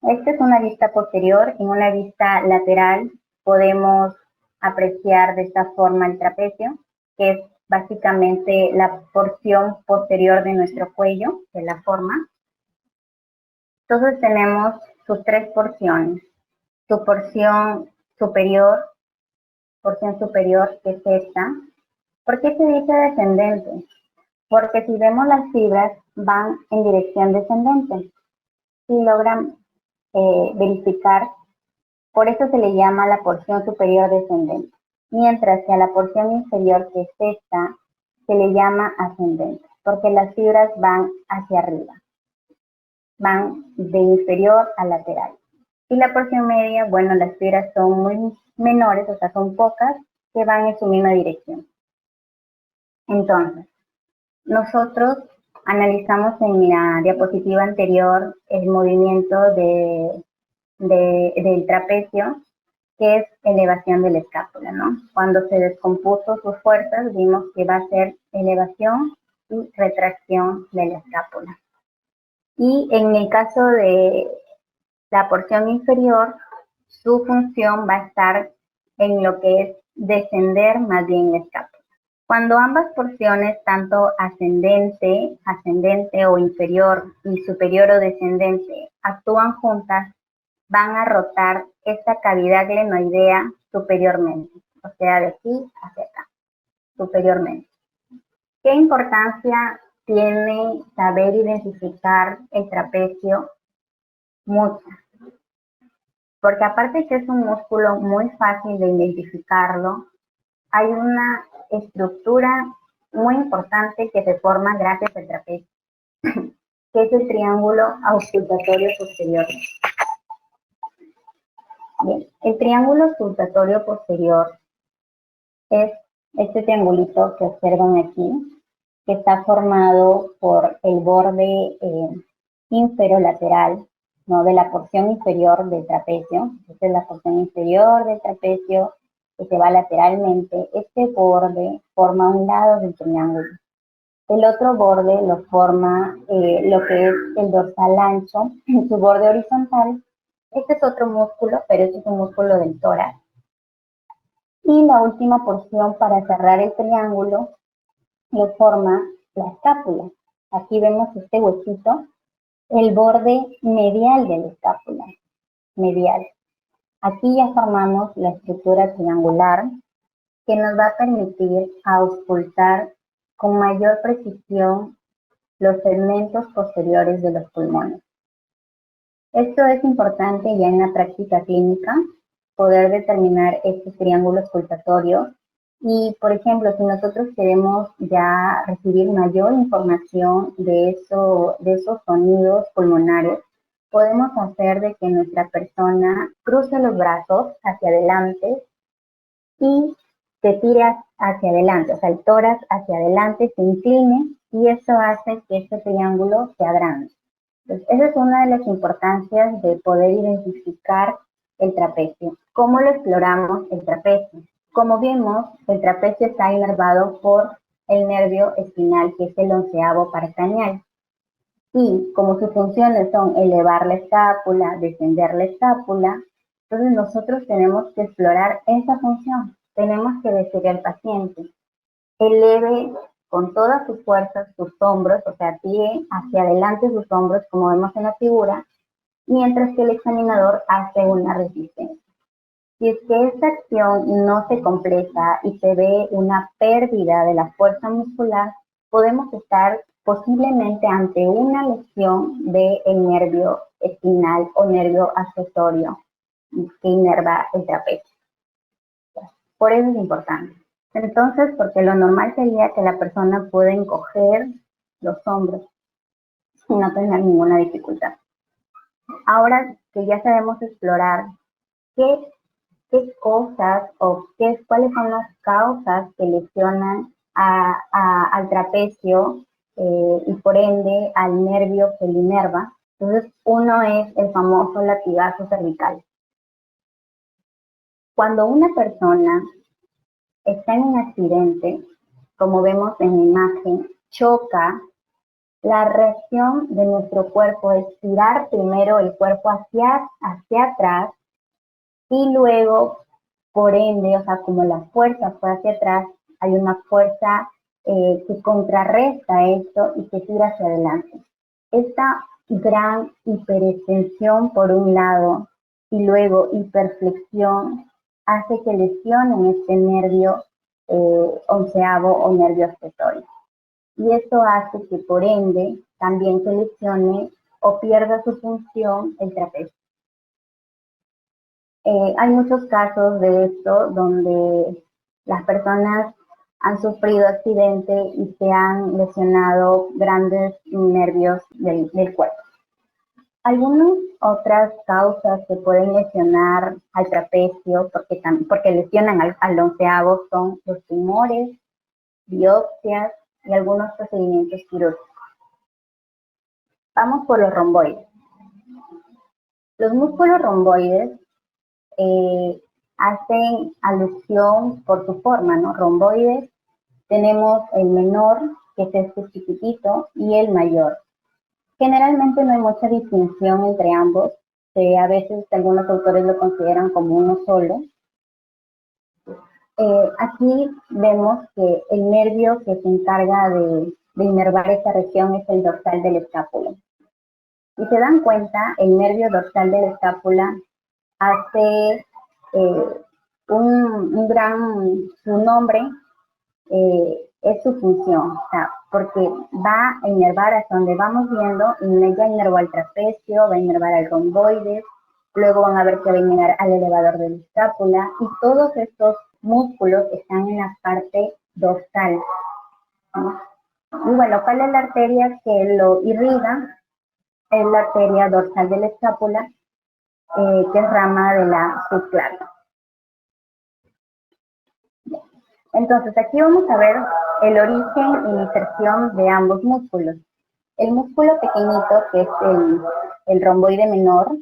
Esta es una vista posterior. En una vista lateral podemos apreciar de esta forma el trapecio, que es básicamente la porción posterior de nuestro cuello, de la forma. Entonces tenemos sus tres porciones. Su porción superior, que es esta. ¿Por qué se dice descendente? Porque si vemos las fibras van en dirección descendente. Si logran verificar, por eso se le llama la porción superior descendente. Mientras que a la porción inferior, que es esta, se le llama ascendente, porque las fibras van hacia arriba, van de inferior a lateral. Y la porción media, bueno, las fibras son muy menores, o sea, son pocas, que van en su misma dirección. Entonces, nosotros analizamos en la diapositiva anterior el movimiento del trapecio, que es elevación de la escápula, ¿no? Cuando se descompuso sus fuerzas, vimos que va a ser elevación y retracción de la escápula. Y en el caso de la porción inferior, su función va a estar en lo que es descender más bien la escápula. Cuando ambas porciones, tanto ascendente o inferior y superior o descendente, actúan juntas, van a rotar esta cavidad glenoidea superiormente, o sea, de aquí hacia acá, superiormente. ¿Qué importancia tiene saber identificar el trapecio? Mucha. Porque aparte que es un músculo muy fácil de identificarlo, hay una estructura muy importante que se forma gracias al trapecio, que es el triángulo auscultatorio posterior. Bien, el triángulo auscultatorio posterior es este triangulito que observan aquí, que está formado por el borde inferolateral, ¿no? De la porción inferior del trapecio. Esta es la porción inferior del trapecio que se va lateralmente. Este borde forma un lado del triángulo. El otro borde lo forma lo que es el dorsal ancho, en su borde horizontal. Este es otro músculo, pero este es un músculo del tórax. Y la última porción para cerrar el triángulo lo forma la escápula. Aquí vemos este huesito, el borde medial de la escápula, medial. Aquí ya formamos la estructura triangular que nos va a permitir auscultar con mayor precisión los segmentos posteriores de los pulmones. Esto es importante ya en la práctica clínica, poder determinar este triángulo auscultatorio. Y, por ejemplo, si nosotros queremos ya recibir mayor información de esos sonidos pulmonares, podemos hacer de que nuestra persona cruce los brazos hacia adelante y se tire hacia adelante, o sea, el tórax hacia adelante se incline y eso hace que este triángulo se agrande. Entonces, esa es una de las importancias de poder identificar el trapecio. ¿Cómo lo exploramos el trapecio? Como vimos, el trapecio está inervado por el nervio espinal, que es el 11º paracraneal. Y como sus funciones son elevar la escápula, descender la escápula, entonces nosotros tenemos que explorar esa función. Tenemos que decirle al paciente, eleve con todas sus fuerzas sus hombros, o sea, tire hacia adelante sus hombros, como vemos en la figura, mientras que el examinador hace una resistencia. Si es que esta acción no se completa y se ve una pérdida de la fuerza muscular, podemos estar posiblemente ante una lesión del nervio espinal o nervio accesorio que inerva el trapecio. Por eso es importante. Entonces, porque lo normal sería que la persona pueda encoger los hombros y no tener ninguna dificultad. Ahora que ya sabemos explorar qué cosas o cuáles son las causas que lesionan al trapecio y por ende al nervio que lo inerva, entonces uno es el famoso latigazo cervical. Cuando una persona está en un accidente, como vemos en la imagen, choca, la reacción de nuestro cuerpo es tirar primero el cuerpo hacia atrás y luego, por ende, o sea, como la fuerza fue hacia atrás, hay una fuerza que contrarresta esto y que tira hacia adelante. Esta gran hiperextensión por un lado y luego hiperflexión hace que lesionen este nervio onceavo o nervio accessorio. Y esto hace que por ende también se lesione o pierda su función el trapecio. Hay muchos casos de esto donde las personas han sufrido accidente y se han lesionado grandes nervios del cuerpo. Algunas otras causas que pueden lesionar al trapecio, porque lesionan al onceavo, son los tumores, biopsias y algunos procedimientos quirúrgicos. Vamos por los romboides. Los músculos romboides hacen alusión por su forma, ¿no? Romboides. Tenemos el menor, que es este chiquitito, y el mayor. Generalmente no hay mucha distinción entre ambos. A veces algunos autores lo consideran como uno solo. Aquí vemos que el nervio que se encarga de inervar esta región es el dorsal del escápulo. Si se dan cuenta, el nervio dorsal de la escápula hace su nombre es su función, o sea, porque va a inervar hasta donde vamos viendo, y ya inervó al trapecio, va a inervar al romboides, luego van a ver que va a inervar al elevador de la escápula, y todos estos músculos están en la parte dorsal, ¿no? Y bueno, ¿cuál es la arteria que lo irriga? Es la arteria dorsal de la escápula, que es rama de la subclavia. Entonces, aquí vamos a ver el origen y inserción de ambos músculos. El músculo pequeñito, que es el romboide menor,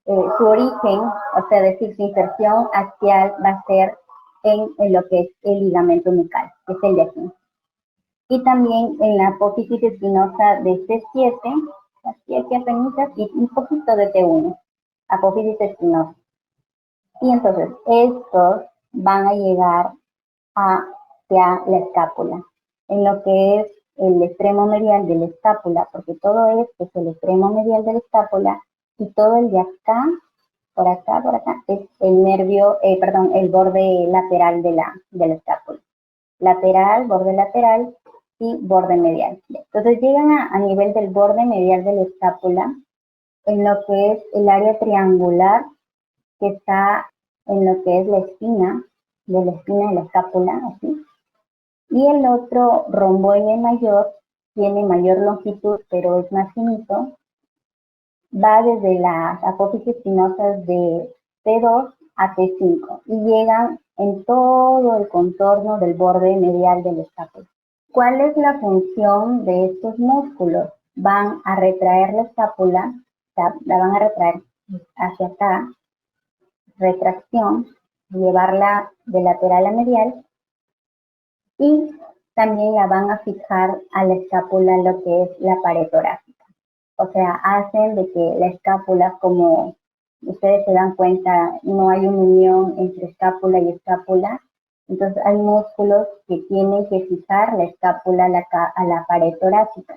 su origen, o sea, decir, su inserción axial va a ser en lo que es el ligamento nucal, que es el de aquí. Y también en la apófisis espinosa de C7, aquí apenas, y un poquito de T1, apófisis espinosa. Y entonces, estos van a llegar hacia la escápula, en lo que es el extremo medial de la escápula, porque todo esto es el extremo medial de la escápula, y todo el de acá, por acá, es el nervio, el borde lateral de la escápula. Lateral, borde lateral y borde medial. Entonces llegan a nivel del borde medial de la escápula, en lo que es el área triangular que está en lo que es la espina de la escápula, así. Y el otro romboide mayor tiene mayor longitud, pero es más finito, va desde las apófisis espinosas de T2 a T5 y llegan en todo el contorno del borde medial del escápula. ¿Cuál es la función de estos músculos? Van a retraer la escápula, la van a retraer hacia acá, retracción, llevarla de lateral a medial, y también la van a fijar a la escápula lo que es la pared torácica. O sea, hacen de que la escápula, como ustedes se dan cuenta, no hay una unión entre escápula y escápula. Entonces hay músculos que tienen que fijar la escápula a la pared torácica,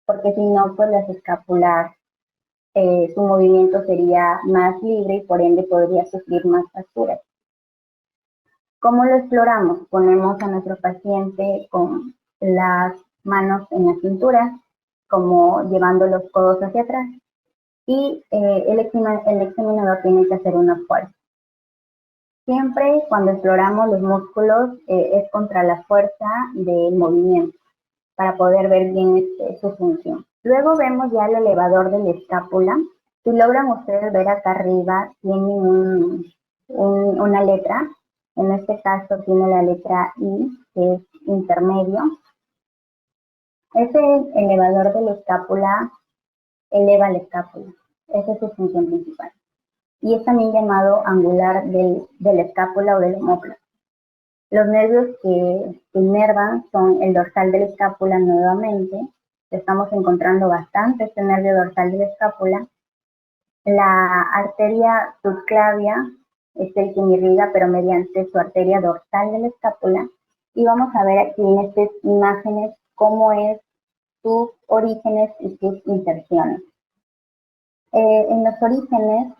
porque si no, pues las escápulas, su movimiento sería más libre y por ende podría sufrir más fracturas. ¿Cómo lo exploramos? Ponemos a nuestro paciente con las manos en la cintura, como llevando los codos hacia atrás, y el examinador tiene que hacer una fuerza. Siempre cuando exploramos los músculos es contra la fuerza del movimiento, para poder ver bien su función. Luego vemos ya el elevador de la escápula. Si logran ustedes ver acá arriba, tiene una letra. En este caso tiene la letra I, que es intermedio. Ese elevador de la escápula eleva la escápula. Esa es su función principal. Y es también llamado angular de la escápula o del omóplato. Los nervios que inervan son el dorsal de la escápula nuevamente. Estamos encontrando bastante este nervio dorsal de la escápula. La arteria subclavia es el que irriga, pero mediante su arteria dorsal de la escápula. Y vamos a ver aquí en estas imágenes cómo es sus orígenes y sus inserciones. En los orígenes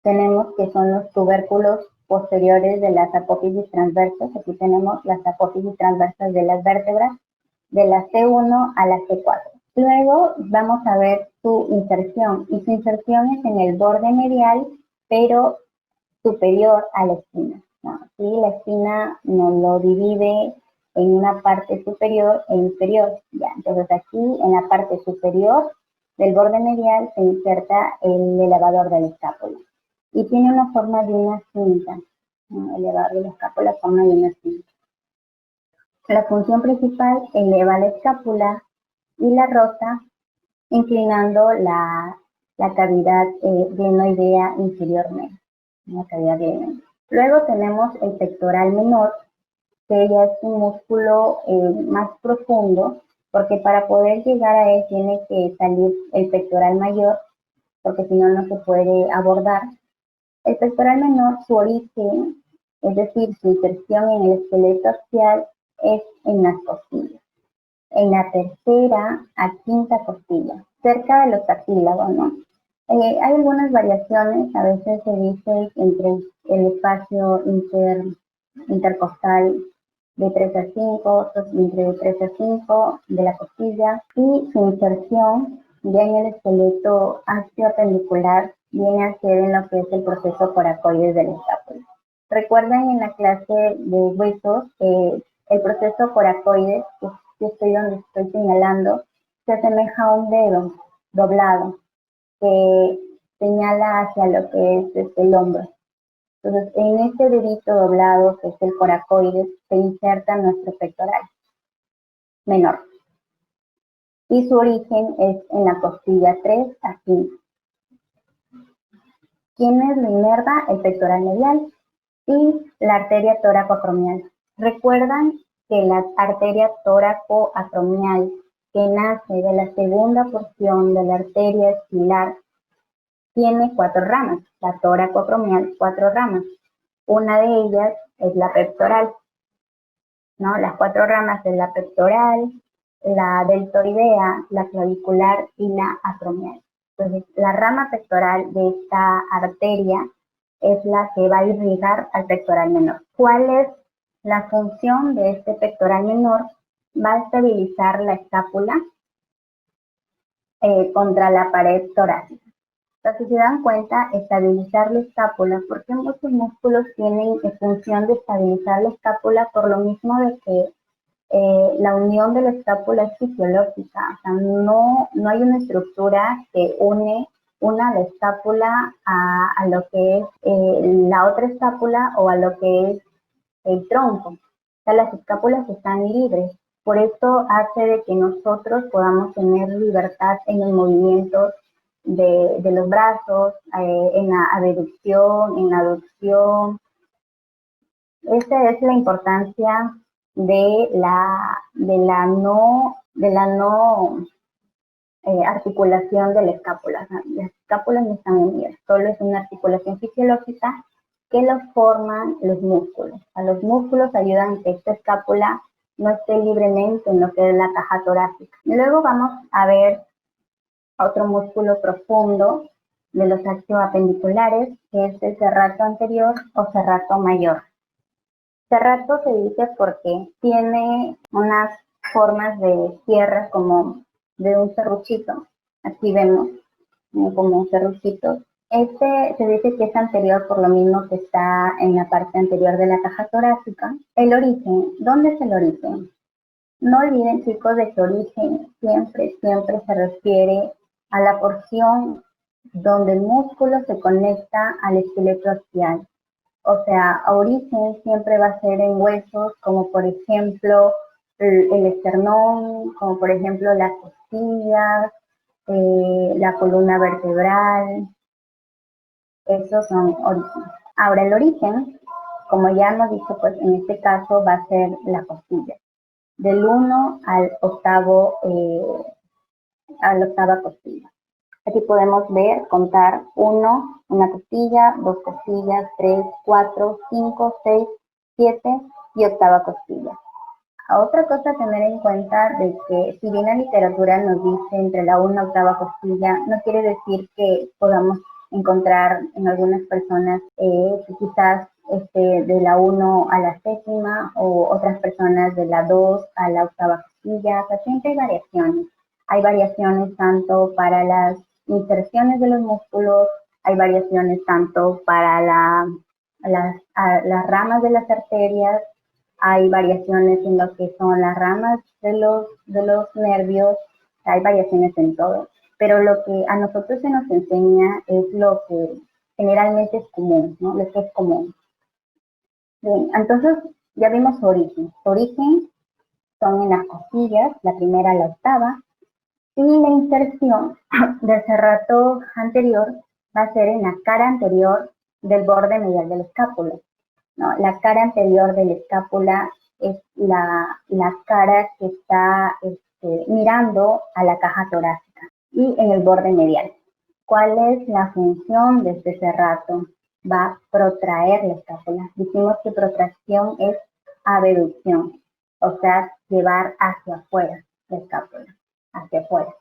tenemos que son los tubérculos posteriores de las apófisis transversas. Aquí tenemos las apófisis transversas de las vértebras de la C1 a la C4. Luego vamos a ver su inserción, y su inserción es en el borde medial, pero superior a la espina, ¿no? Sí, la espina nos lo divide en una parte superior e inferior, ¿ya? Entonces aquí en la parte superior del borde medial se inserta el elevador de la escápula y tiene una forma de una cinta, ¿no? El elevador de la escápula forma de una cinta. La función principal eleva la escápula y la rota inclinando la cavidad glenoidea inferiormente, la cavidad glenoidea. Luego tenemos el pectoral menor, que ya es un músculo más profundo, porque para poder llegar a él tiene que salir el pectoral mayor, porque si no, no se puede abordar. El pectoral menor, su origen, es decir, su inserción en el esqueleto axial, es en las costillas, en la tercera a quinta costilla, cerca de los cartílagos, ¿no? Hay algunas variaciones, a veces se dice entre el espacio intercostal de 3 a 5, otros entre 3 a 5 de la costilla, y su inserción ya en el esqueleto axioapendicular viene a ser en lo que es el proceso coracoides de la escápula. Recuerden en la clase de huesos el proceso coracoides, que estoy donde estoy señalando, se asemeja a un dedo doblado que señala hacia lo que es el hombro. Entonces, en este dedito doblado, que es el coracoides, se inserta nuestro pectoral menor. Y su origen es en la costilla 3 a 5. ¿Quién es lo inerva? El pectoral medial y la arteria tóraco-acromial. Recuerdan que la arteria tóraco-acromial, que nace de la segunda porción de la arteria esquilar, tiene 4 ramas, la tóraco-acromial, 4 ramas. Una de ellas es la pectoral, ¿no? Las 4 ramas es la pectoral, la deltoidea, la clavicular y la acromial. Entonces, la rama pectoral de esta arteria es la que va a irrigar al pectoral menor. ¿Cuál es la función de este pectoral menor? Va a estabilizar la escápula contra la pared torácica. Entonces, si se dan cuenta, estabilizar la escápula, porque muchos músculos tienen función de estabilizar la escápula por lo mismo de que la unión de la escápula es fisiológica, o sea, no hay una estructura que una la escápula a lo que es la otra escápula o a lo que es el tronco. O sea, las escápulas están libres. Por eso hace de que nosotros podamos tener libertad en el movimiento de los brazos, en la abducción, en la aducción. Esta es la importancia de la no articulación de la escápula. Las escápulas no están unidas, solo es una articulación fisiológica que lo forman los músculos. Los músculos ayudan a que esta escápula no esté libremente en lo que es la caja torácica. Luego vamos a ver otro músculo profundo de los axioapendiculares, que es el serrato anterior o serrato mayor. Serrato se dice porque tiene unas formas de sierra como de un serruchito. Aquí vemos como un serruchito. Este se dice que es anterior por lo mismo que está en la parte anterior de la caja torácica. El origen, ¿dónde es el origen? No olviden, chicos, de que origen siempre se refiere a la porción donde el músculo se conecta al esqueleto axial. O sea, origen siempre va a ser en huesos, como por ejemplo el esternón, como por ejemplo las costillas, la columna vertebral. Esos son orígenes. Ahora, el origen Como ya hemos dicho, pues en este caso va a ser la costilla, del 1 al octavo, a la octava costilla. Aquí podemos ver, contar 1, una costilla, 2 costillas, 3, 4, 5, 6, 7 y octava costilla. Otra cosa a tener en cuenta de que si bien la literatura nos dice entre la 1 y octava costilla, no quiere decir que podamos encontrar en algunas personas que quizás de la 1 a la séptima o otras personas de la 2 a la octava costilla. O sea, siempre hay variaciones. Hay variaciones tanto para las inserciones de los músculos, hay variaciones tanto para las ramas de las arterias, hay variaciones en lo que son las ramas de los nervios, hay variaciones en todo, pero lo que a nosotros se nos enseña es lo que generalmente es común, ¿no? Lo que es común. Bien, entonces ya vimos su origen. Su origen son en las costillas, la primera a la octava, y la inserción del serrato anterior va a ser en la cara anterior del borde medial de la escápula. ¿No? La cara anterior de la escápula es la cara que está mirando a la caja torácica y en el borde medial. ¿Cuál es la función de este serrato? Va a protraer la escápula. Decimos que protracción es abducción, o sea, llevar hacia afuera la escápula, hacia afuera.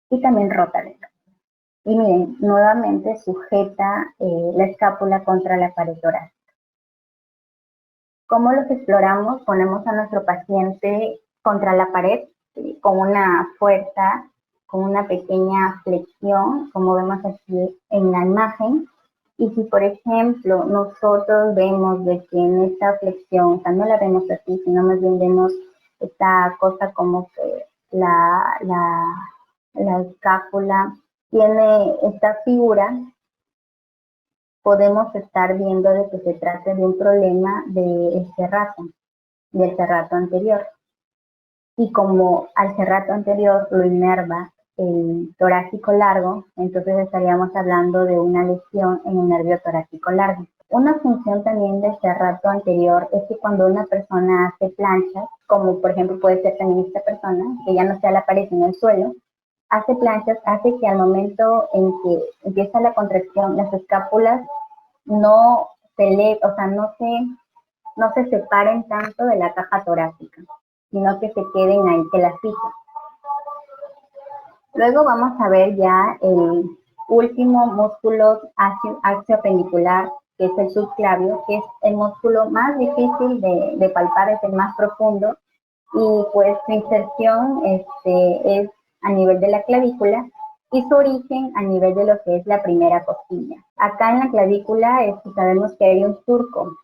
Y también rota la escápula. Y miren, nuevamente sujeta la escápula contra la pared torácica. ¿Cómo los exploramos? Ponemos a nuestro paciente contra la pared con una fuerza, con una pequeña flexión, como vemos aquí en la imagen. Y si, por ejemplo, nosotros vemos de que en esta flexión, o sea, no la vemos así, sino más bien vemos esta cosa como que la escápula tiene esta figura, podemos estar viendo de que se trata de un problema del serrato anterior. Y como al serrato anterior lo inerva el torácico largo, entonces estaríamos hablando de una lesión en el nervio torácico largo. Una función también del serrato anterior es que cuando una persona hace planchas, como por ejemplo puede ser también esta persona, que ya no sea la pared sino el suelo, hace planchas, hace que al momento en que empieza la contracción, las escápulas no se separen tanto de la caja torácica, sino que se queden ahí, que las fijen. Luego vamos a ver ya el último músculo axiopendicular, que es el subclavio, que es el músculo más difícil de palpar, es el más profundo, y pues su inserción es a nivel de la clavícula y su origen a nivel de lo que es la primera costilla. Acá en la clavícula sabemos que hay un surco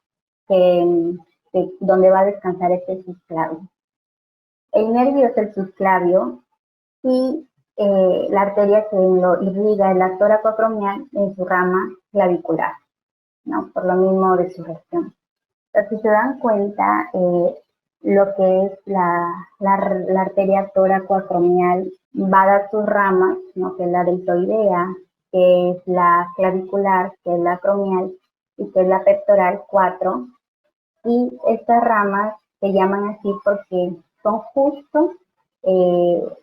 donde va a descansar este subclavio. El nervio es el subclavio y la arteria que lo irriga es la toracoacromial en su rama clavicular, ¿no? Por lo mismo de su región. Entonces, si se dan cuenta, lo que es la arteria toracoacromial va a dar sus ramas, ¿no? Que es la deltoidea, que es la clavicular, que es la acromial y que es la pectoral 4. Y estas ramas se llaman así porque son justo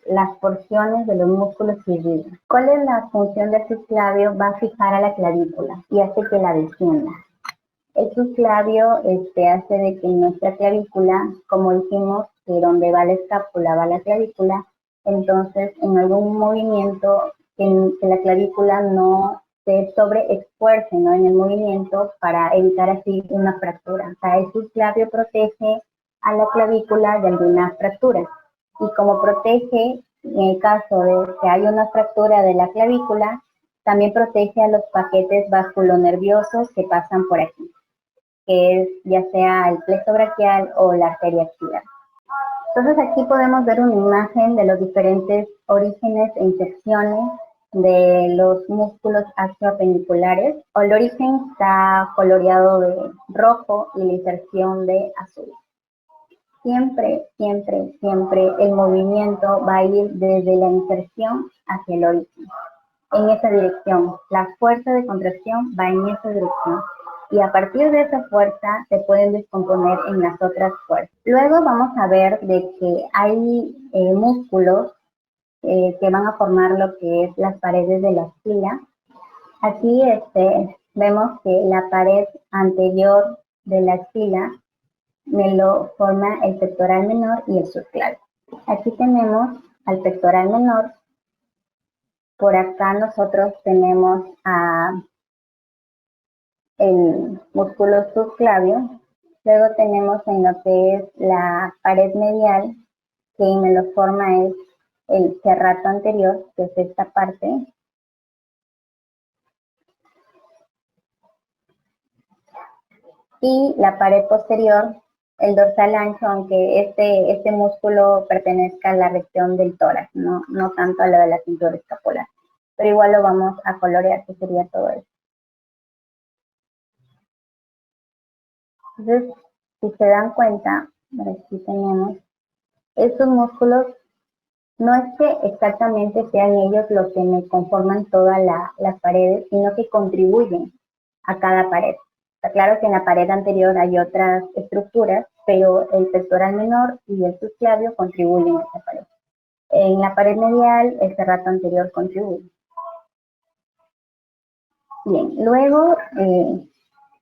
las porciones de los músculos que irrigan. ¿Cuál es la función del subclavio? Va a fijar a la clavícula y hace que la descienda. El subclavio hace de que nuestra clavícula, como dijimos, que donde va la escápula va la clavícula, entonces en algún movimiento que la clavícula no se sobreesfuerce, ¿no? En el movimiento para evitar así una fractura. O sea, el subclavio protege a la clavícula de algunas fracturas. Y como protege, en el caso de que haya una fractura de la clavícula, también protege a los paquetes vasculonerviosos que pasan por aquí, que es ya sea el plexo braquial o la arteria axilar. Entonces aquí podemos ver una imagen de los diferentes orígenes e inserciones de los músculos axioapendiculares. El origen está coloreado de rojo y la inserción de azul. Siempre, siempre, siempre el movimiento va a ir desde la inserción hacia el origen, en esa dirección. La fuerza de contracción va en esa dirección. y a partir de esa fuerza se pueden descomponer en las otras fuerzas. Luego vamos a ver de que hay músculos que van a formar lo que es las paredes de la axila. Aquí vemos que la pared anterior de la axila me lo forma el pectoral menor y el subclavio. Aquí tenemos al pectoral menor. Por acá nosotros tenemos el músculo subclavio. Luego tenemos en lo que es la pared medial, que me lo forma es el serrato anterior, que es esta parte. Y la pared posterior, el dorsal ancho, aunque este músculo pertenezca a la región del tórax, no tanto a la de la cintura escapular. Pero igual lo vamos a colorear, que sería todo eso. Entonces, si se dan cuenta, aquí tenemos estos músculos. No es que exactamente sean ellos los que me conforman todas las paredes, sino que contribuyen a cada pared. Está claro que en la pared anterior hay otras estructuras, pero el pectoral menor y el subclavio contribuyen a esa pared. En la pared medial, el serrato anterior contribuye. Bien, luego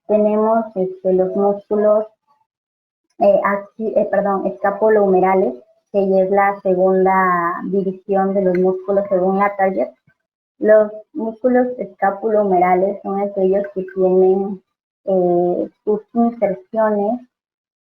tenemos los músculos escapulohumerales, que es la segunda división de los músculos según la Target. Los músculos escapulohumerales son aquellos que tienen sus inserciones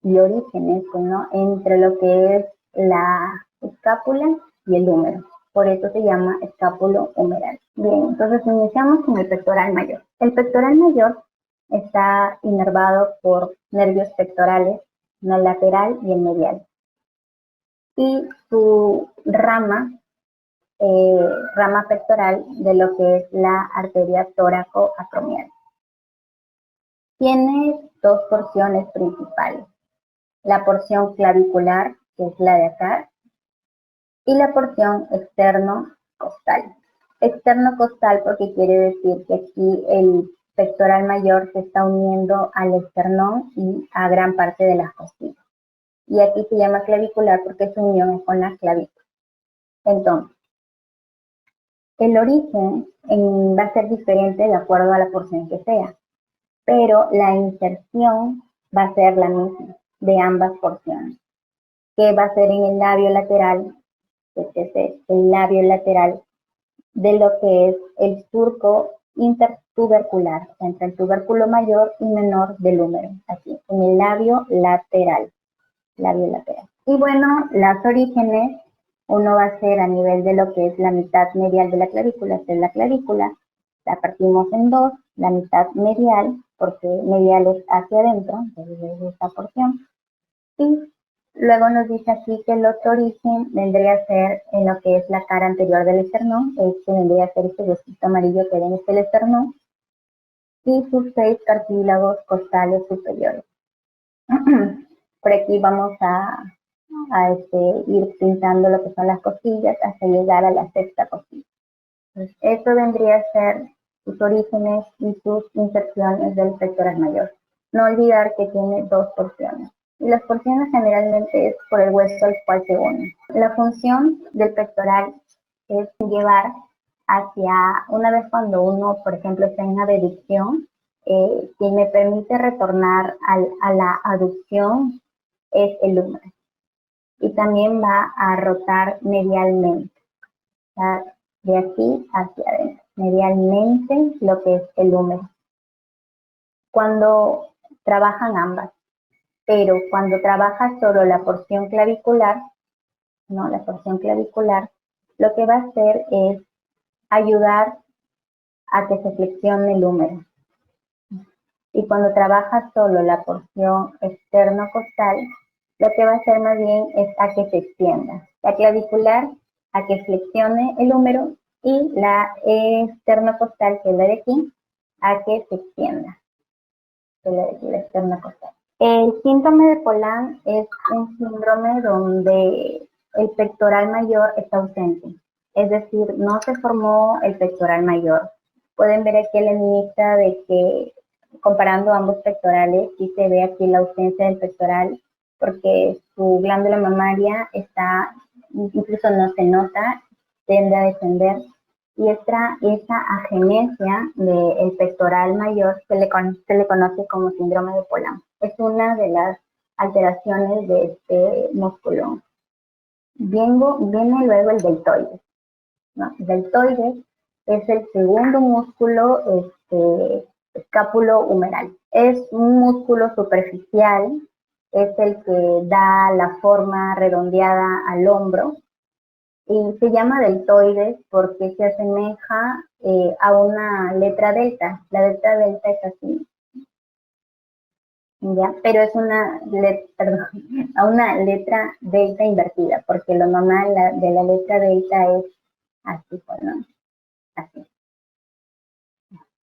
y orígenes, ¿no?, entre lo que es la escápula y el húmero. Por eso se llama escápulo-humeral. Bien, entonces iniciamos con el pectoral mayor. El pectoral mayor está inervado por nervios pectorales, el lateral y el medial. Y su rama pectoral de lo que es la arteria tóraco-acromial. Tiene dos porciones principales. La porción clavicular, que es la de acá, y la porción externo-costal. Externo-costal porque quiere decir que aquí el pectoral mayor se está uniendo al esternón y a gran parte de las costillas. Y aquí se llama clavicular porque su unión es con la clavícula. Entonces, el origen va a ser diferente de acuerdo a la porción que sea, pero la inserción va a ser la misma de ambas porciones, que va a ser en el labio lateral, este es el labio lateral de lo que es el surco intertubercular, entre el tubérculo mayor y menor del húmero, aquí, en el labio lateral. Y bueno, los orígenes, uno va a ser a nivel de lo que es la mitad medial de la clavícula. Esta es la clavícula, la partimos en dos, la mitad medial, porque medial es hacia adentro, entonces es esta porción. Y luego nos dice aquí que el otro origen vendría a ser en lo que es la cara anterior del esternón, vendría a ser este huesito amarillo que ven, es el esternón, y sus 6 cartílagos costales superiores. Por aquí vamos a ir pintando lo que son las costillas hasta llegar a la sexta costilla. Entonces, esto vendría a ser sus orígenes y sus inserciones del pectoral mayor. No olvidar que tiene dos porciones. Y las porciones generalmente es por el hueso al cual se une. La función del pectoral es llevar hacia, una vez cuando uno, por ejemplo, está en una abducción, quien me permite retornar a la aducción es el húmero. Y también va a rotar medialmente, o sea, de aquí hacia adentro, medialmente lo que es el húmero. Cuando trabajan ambas, pero cuando trabaja solo la porción clavicular, ¿no?, la porción clavicular, lo que va a hacer es ayudar a que se flexione el húmero. Y cuando trabaja solo la porción externo-costal, lo que va a hacer más bien es a que se extienda. La clavicular a que flexione el húmero y la externo-costal, que es la de aquí, a que se extienda. La externo-costal. El síndrome de Poland es un síndrome donde el pectoral mayor está ausente. Es decir, no se formó el pectoral mayor. Pueden ver aquí la lista de que comparando ambos pectorales, sí se ve aquí la ausencia del pectoral porque su glándula mamaria está, incluso no se nota, tiende a descender. Y esta agenesia del pectoral mayor se le conoce como síndrome de Polan. Es una de las alteraciones de este músculo. Viene luego el deltoides, ¿no? El deltoides es el segundo músculo escápulo humeral. Es un músculo superficial, es el que da la forma redondeada al hombro y se llama deltoides porque se asemeja a una letra delta. La letra delta es así, ¿ya? Pero es a una letra delta invertida, porque lo normal de la letra delta es así, pues, ¿no? Así.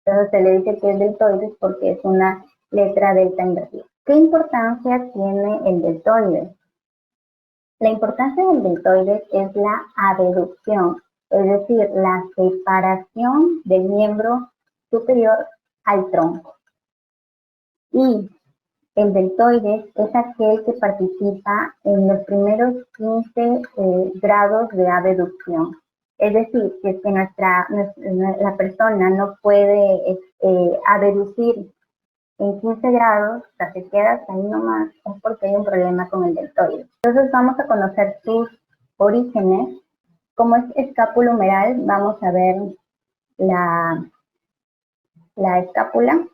Entonces se le dice que es deltoides porque es una letra delta invertida. ¿Qué importancia tiene el deltoides? La importancia del deltoides es la abducción, es decir, la separación del miembro superior al tronco. Y el deltoides es aquel que participa en los primeros 15 grados de abducción. Es decir, que es que la persona no puede abducir en 15 grados, o sea, se queda hasta ahí nomás, es porque hay un problema con el deltoides. Entonces vamos a conocer sus orígenes. Como es escápulo humeral, vamos a ver la escápula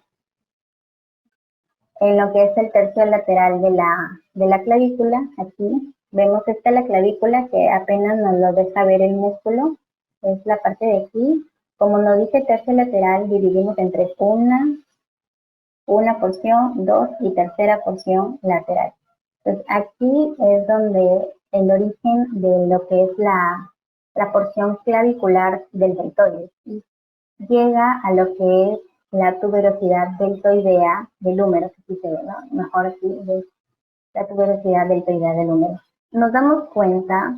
en lo que es el tercio lateral de la clavícula. Aquí vemos que esta es la clavícula que apenas nos lo deja ver el músculo, es la parte de aquí. Como nos dice tercio lateral, dividimos entre una porción, dos y tercera porción lateral. Entonces aquí es donde el origen de lo que es la porción clavicular del deltoides. Y llega a lo que es la tuberosidad deltoidea del húmero, si se ve, ¿no? Mejor aquí es la tuberosidad deltoidea del húmero. Nos damos cuenta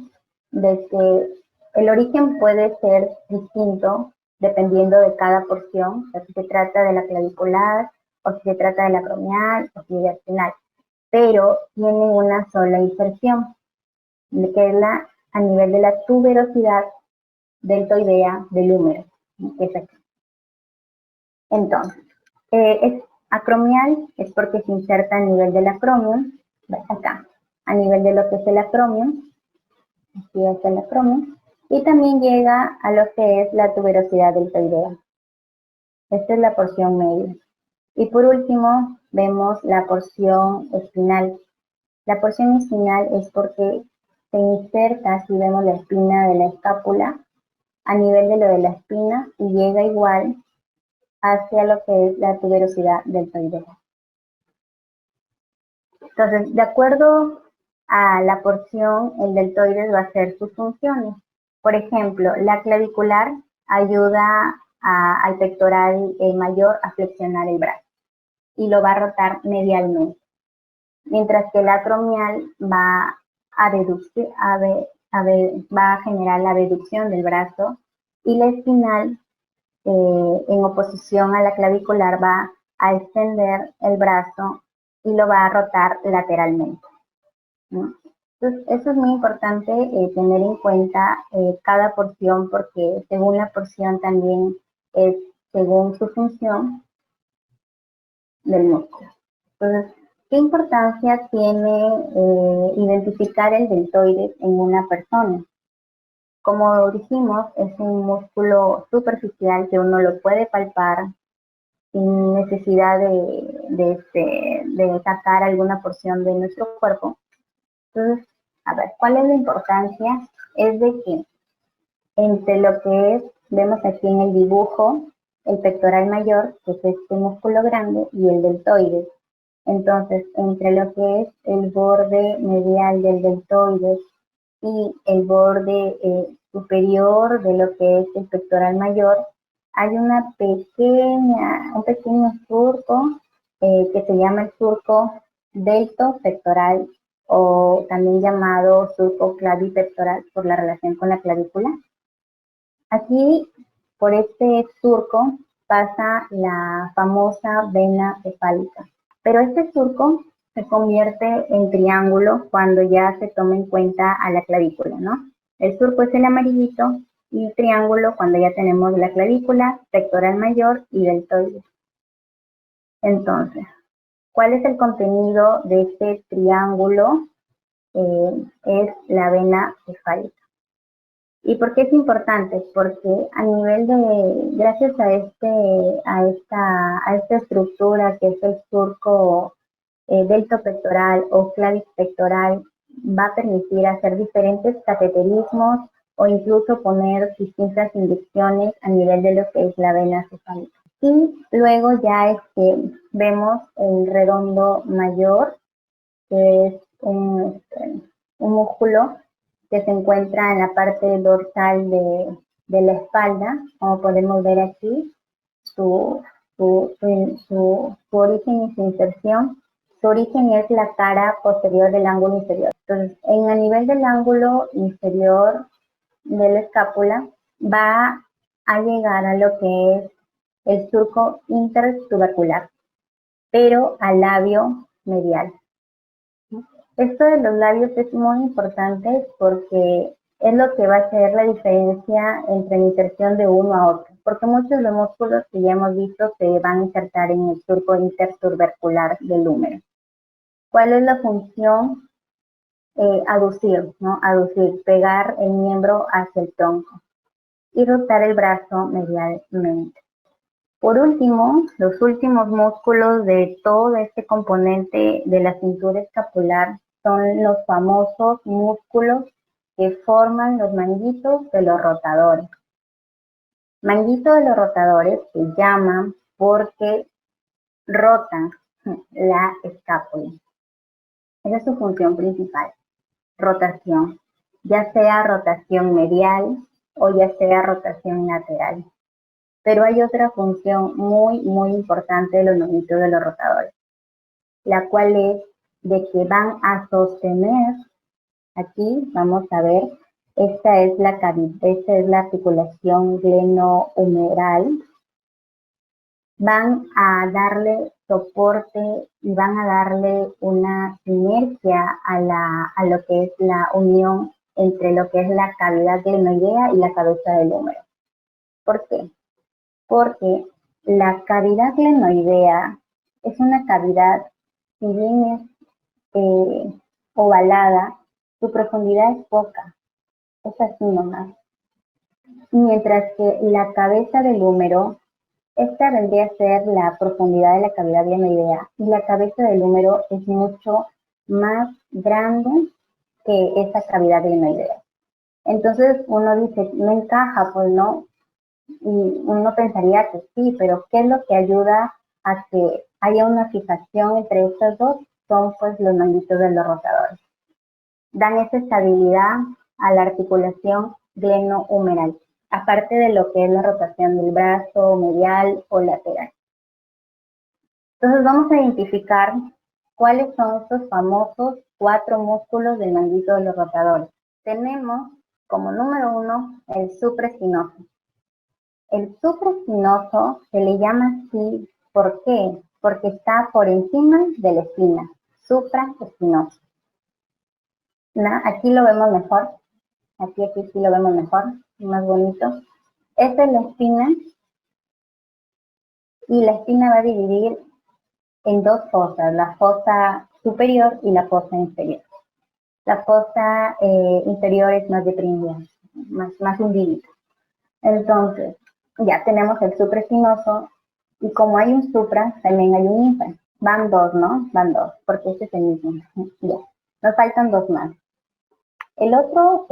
de que el origen puede ser distinto dependiendo de cada porción, o sea, si se trata de la clavicular, o si se trata de la acromial, o si de la espinal, pero tienen una sola inserción, que es a nivel de la tuberosidad deltoidea del húmero, que es aquí. Entonces, es acromial, es porque se inserta a nivel del acromion, acá, a nivel de lo que es el acromion, aquí es el acromion, y también llega a lo que es la tuberosidad deltoidea. Esta es la porción media. Y por último, vemos la porción espinal. La porción espinal es porque se inserta, si vemos la espina de la escápula, a nivel de lo de la espina y llega igual hacia lo que es la tuberosidad deltoidea. Entonces, de acuerdo a la porción, el deltoides va a hacer sus funciones. Por ejemplo, la clavicular ayuda al pectoral mayor a flexionar el brazo y lo va a rotar medialmente. Mientras que el acromial va a generar la abducción del brazo y la espinal, en oposición a la clavicular, va a extender el brazo y lo va a rotar lateralmente, ¿no? Entonces, eso es muy importante tener en cuenta cada porción, porque según la porción también es según su función del músculo. Entonces, ¿qué importancia tiene identificar el deltoides en una persona? Como dijimos, es un músculo superficial que uno lo puede palpar sin necesidad de sacar alguna porción de nuestro cuerpo. Entonces, a ver, ¿cuál es la importancia? Es de que entre lo que es, vemos aquí en el dibujo, el pectoral mayor, que es este músculo grande, y el deltoides. Entonces, entre lo que es el borde medial del deltoides y el borde superior de lo que es el pectoral mayor, hay un pequeño surco que se llama el surco deltopectoral o también llamado surco clavipectoral por la relación con la clavícula. Aquí, por este surco, pasa la famosa vena cefálica. Pero este surco se convierte en triángulo cuando ya se toma en cuenta a la clavícula, ¿no? El surco es el amarillito y el triángulo cuando ya tenemos la clavícula, pectoral mayor y deltoides. Entonces, ¿cuál es el contenido de este triángulo? Es la vena cefálica. ¿Y por qué es importante? Porque a nivel de, gracias a esta estructura que es el surco deltopectoral o clavispectoral, va a permitir hacer diferentes cateterismos o incluso poner distintas inyecciones a nivel de lo que es la vena cefálica. Y luego ya vemos el redondo mayor, que es un músculo que se encuentra en la parte dorsal de la espalda, como podemos ver aquí, su origen y su inserción. Su origen es la cara posterior del ángulo inferior. Entonces, a nivel del ángulo inferior de la escápula, va a llegar a lo que es el surco intertubercular, pero al labio medial. Esto de los labios es muy importante porque es lo que va a hacer la diferencia entre la inserción de uno a otro, porque muchos de los músculos que ya hemos visto se van a insertar en el surco intertubercular del húmero. ¿Cuál es la función? Aducir, ¿no? Aducir, pegar el miembro hacia el tronco y rotar el brazo medialmente. Por último, los últimos músculos de todo este componente de la cintura escapular son los famosos músculos que forman los manguitos de los rotadores. Manguito de los rotadores se llaman porque rotan la escápula. Esa es su función principal, rotación, ya sea rotación medial o ya sea rotación lateral. Pero hay otra función muy importante de los manguitos de los rotadores, la cual es de que van a sostener, aquí vamos a ver, esta es la articulación glenohumeral, van a darle soporte y van a darle una sinergia a lo que es la unión entre lo que es la cavidad glenoidea y la cabeza del húmero. ¿Por qué? Porque la cavidad glenoidea es una cavidad, si bien es ovalada, su profundidad es poca, es así nomás. Mientras que la cabeza del húmero, esta vendría a ser la profundidad de la cavidad glenoidea, y la cabeza del húmero es mucho más grande que esa cavidad glenoidea. Entonces uno dice, no encaja, pues no, y uno pensaría que sí, pero ¿qué es lo que ayuda a que haya una fijación entre estas dos? Son pues los manguitos de los rotadores. Dan esa estabilidad a la articulación glenohumeral, aparte de lo que es la rotación del brazo medial o lateral. Entonces vamos a identificar cuáles son estos famosos 4 músculos del manguito de los rotadores. Tenemos como número 1 el supraespinoso. El supraespinoso se le llama así, ¿por qué? Porque está por encima de la espina, supraespinoso. Aquí lo vemos mejor, aquí sí lo vemos mejor, más bonito. Esta es la espina y la espina va a dividir en 2 fosas, la fosa superior y la fosa inferior. La fosa inferior es más deprimida, más hundidita. Entonces, ya tenemos el supraespinoso y como hay un supra, también hay un infra. Van 2, ¿no? Van 2, porque este es el mismo. Ya, nos faltan 2 más. El otro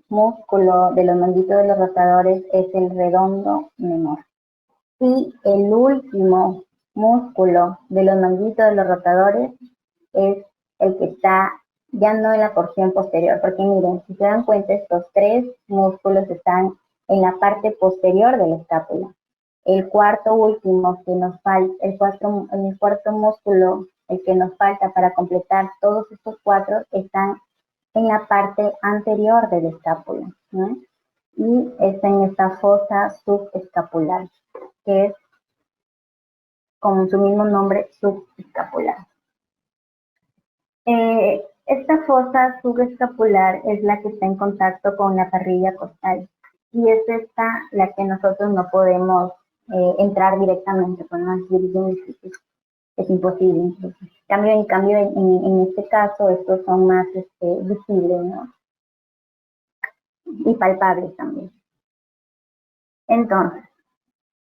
músculo de los manguitos de los rotadores es el redondo menor. Y el último músculo de los manguitos de los rotadores es el que está ya no en la porción posterior, porque miren, si se dan cuenta, estos 3 músculos están en la parte posterior de la escápula. El cuarto último que nos falta, el cuarto músculo, el que nos falta para completar todos estos 4, están en la parte anterior de la escápula, ¿no? Y está en esta fosa subescapular, que es con su mismo nombre, subescapular. Esta fosa subescapular es la que está en contacto con la parrilla costal y es esta la que nosotros no podemos entrar directamente, con una difícil, es imposible incluso. En cambio en este caso estos son más visibles, ¿no? Y palpables también. Entonces,